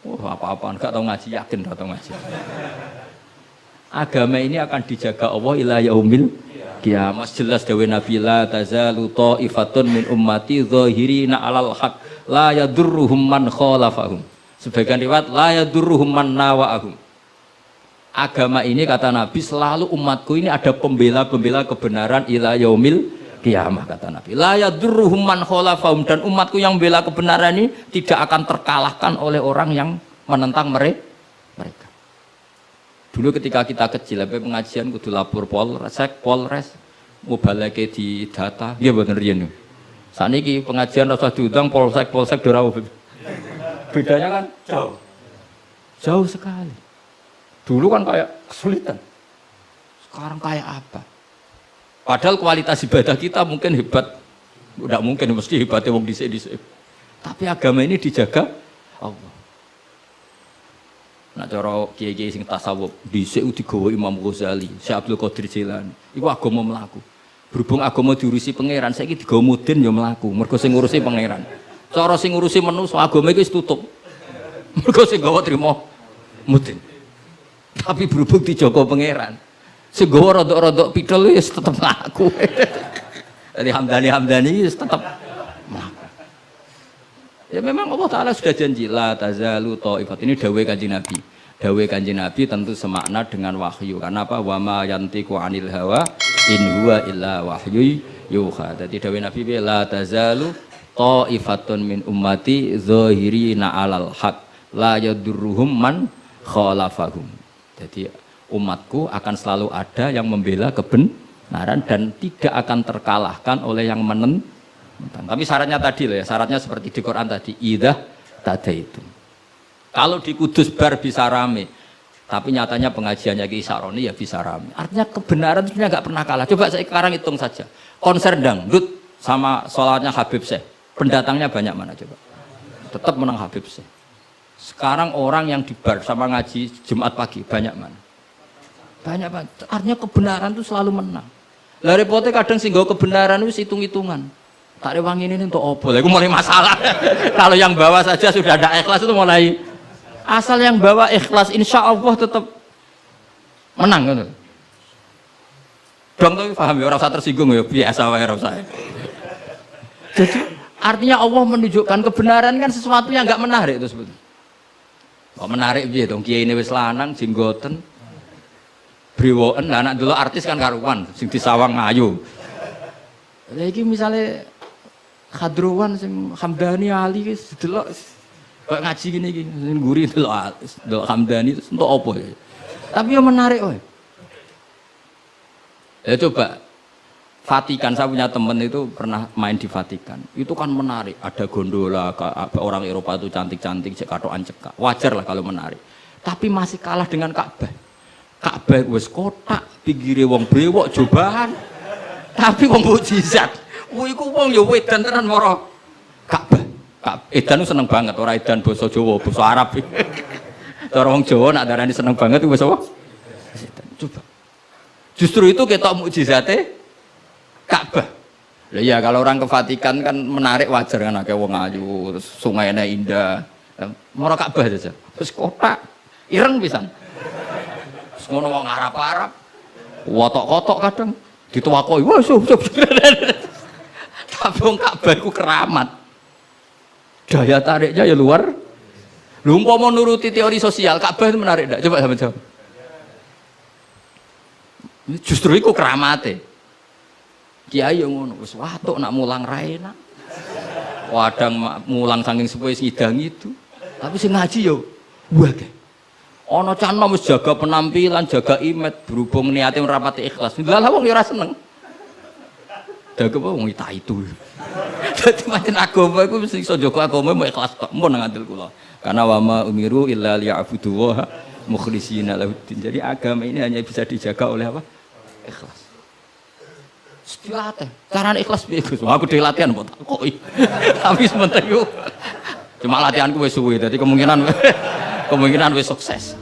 Wah, apa-apaan gak tau ngaji, yakin gak tau ngaji. Agama ini akan dijaga Allah ila yaumil qiyamah. Jelas dawuh Nabi la tazalu ta'ifatun min ummati zahirina 'alal haq la yadurruhum man khalafahum. Sebagian riwayat la yadurruhum man nawa'ahum. Agama ini kata Nabi selalu umatku ini ada pembela-pembela kebenaran ila yaumil qiyamah kata Nabi. La yadurruhum man khalafahum, dan umatku yang bela kebenaran ini tidak akan terkalahkan oleh orang yang menentang mereka. Dulu ketika kita kecil, pengajian kudu lapor Polres, mau balake di data, dia bener riyen. Saniki pengajian rasa diundang polsek ora. Bedanya kan jauh sekali. Dulu kan kayak kesulitan. Sekarang kayak apa? Padahal kualitas ibadah kita mungkin hebat. Udah mungkin mesti hebatnya wong dhisik-dhisik. Tapi agama ini dijaga Allah. Nah cara kiai-kiai sing tasawuf dhisik digawa Imam Ghazali, Syekh Abdul Qadir Jilani. Iku agama mlaku. Berhubung agama diurusi pangeran, saiki digawa mudin ya mlaku. Mergo sing ngurusi pangeran. Cara sing ngurusi manusa agama iki wis tutup. Mergo sing gawa trimo mudin. Tapi berhubung dijaga pangeran, sing gawa rodok-rodok pidol wis tetep mlaku. Jadi Hamdani tetap melakukan. Ya memang Allah Ta'ala sudah janji la tazalu ta'ifat. Ini dawai kanjeng Nabi. Dawai kanjeng Nabi tentu semakna dengan wahyu. Karena apa? Wa ma yantiqu 'anil hawa in huwa illa wahyu yuha. Jadi dawai Nabi la tazalu ta'ifatun min ummati zahirina 'alal haq la yadurruhum man khalafahum. Jadi umatku akan selalu ada yang membela kebenaran dan tidak akan terkalahkan oleh yang menentang. Tapi syaratnya tadi loh ya, syaratnya seperti di Quran tadi, idah tada itu. Kalau di Kudus bar bisa rame, tapi nyatanya pengajiannya Ki Saroni ya bisa rame. Artinya kebenaran sebenarnya nggak pernah kalah. Coba saya sekarang hitung saja, konser dangdut sama sholatnya Habib Syekh, pendatangnya banyak mana coba? Tetap menang Habib Syekh. Sekarang orang yang di bar sama ngaji Jumat pagi banyak mana? Banyak banget. Artinya kebenaran itu selalu menang. Lah repotnya kadang sih gak kebenaran itu hitung-hitungan. Tak rewangi ini untuk apa? Itu mulai masalah. Kalau yang bawa saja sudah ada ikhlas itu mulai. Asal yang bawa ikhlas, insya Allah tetap menang. Gitu. Dong tuh paham ya, orang saya tersinggung ya biasa wae saya. Jadi artinya Allah menunjukkan kebenaran kan sesuatu yang nggak menarik itu sebetulnya. Kok menarik piye dong? Kiai ini wis lanang, jenggoten. Brewoken lah anak dulu artis kan karuan sing disawang ayu. Lah iki misale Khadruwan sing Hamdani Ali wis delok kok ngaji gini iki sing guri delok Hamdani untuk apa ya. Tapi yang menarik kowe. Ya coba Vatikan, saya punya teman itu pernah main di Vatikan. Itu kan menarik, ada gondola, orang Eropa itu cantik-cantik, cekatoan cekak. Wajar lah kalau menarik. Tapi masih kalah dengan Ka'bah. Ka'bah wis kotak, pinggire wong brewok jobahan. Tapi wong mukjizat. Kuwi iku wong ya wedan tenan mara Ka'bah. Edan ku seneng banget, ora edan basa Jawa, basa Arab. Cara wong Jawa nak darani seneng banget ku wis apa? Coba. Justru itu ketok mukjizate Ka'bah. Lah iya kalau orang ke Vatikan kan menarik wajar kan akeh wong ayu, terus sungainya indah. Mara Ka'bah saja. Terus kotak ireng pisan. Terus ngono wong Arab-Arab. Wotok-kotok kadang dituwakoki. Wah, tapi wong Ka'bah iku keramat. Daya tariknya ya luar. Lho umpama nuruti teori sosial, Ka'bah itu menarik enggak? Coba sampeyan jawab. Justru iku keramate. Kiai yang ngono wis watuk nak mulang ra enak. Wadang mulang saking sepuhe sidang itu. Tapi sing ngaji yo wae. Ana cah nom wis jaga penampilan, jaga image berhubung niate ora pati ikhlas. Lah wong yo ora seneng. Dago wong itu. Dadi pancen agama iku mesti iso jaga agama mau ikhlas kok mun ngadil kula. Karena wa ma umiru illa liya'budu wa mukhlishina lahuddin. Jadi agama ini hanya bisa dijaga oleh apa? Ikhlas. Dilatih, caranya ikhlas piye Gus? Aku dhewe latihan mbok takoki. Tapi sebentar yo. Cuma latihanku wis suwe, dadi kemungkinan wis sukses.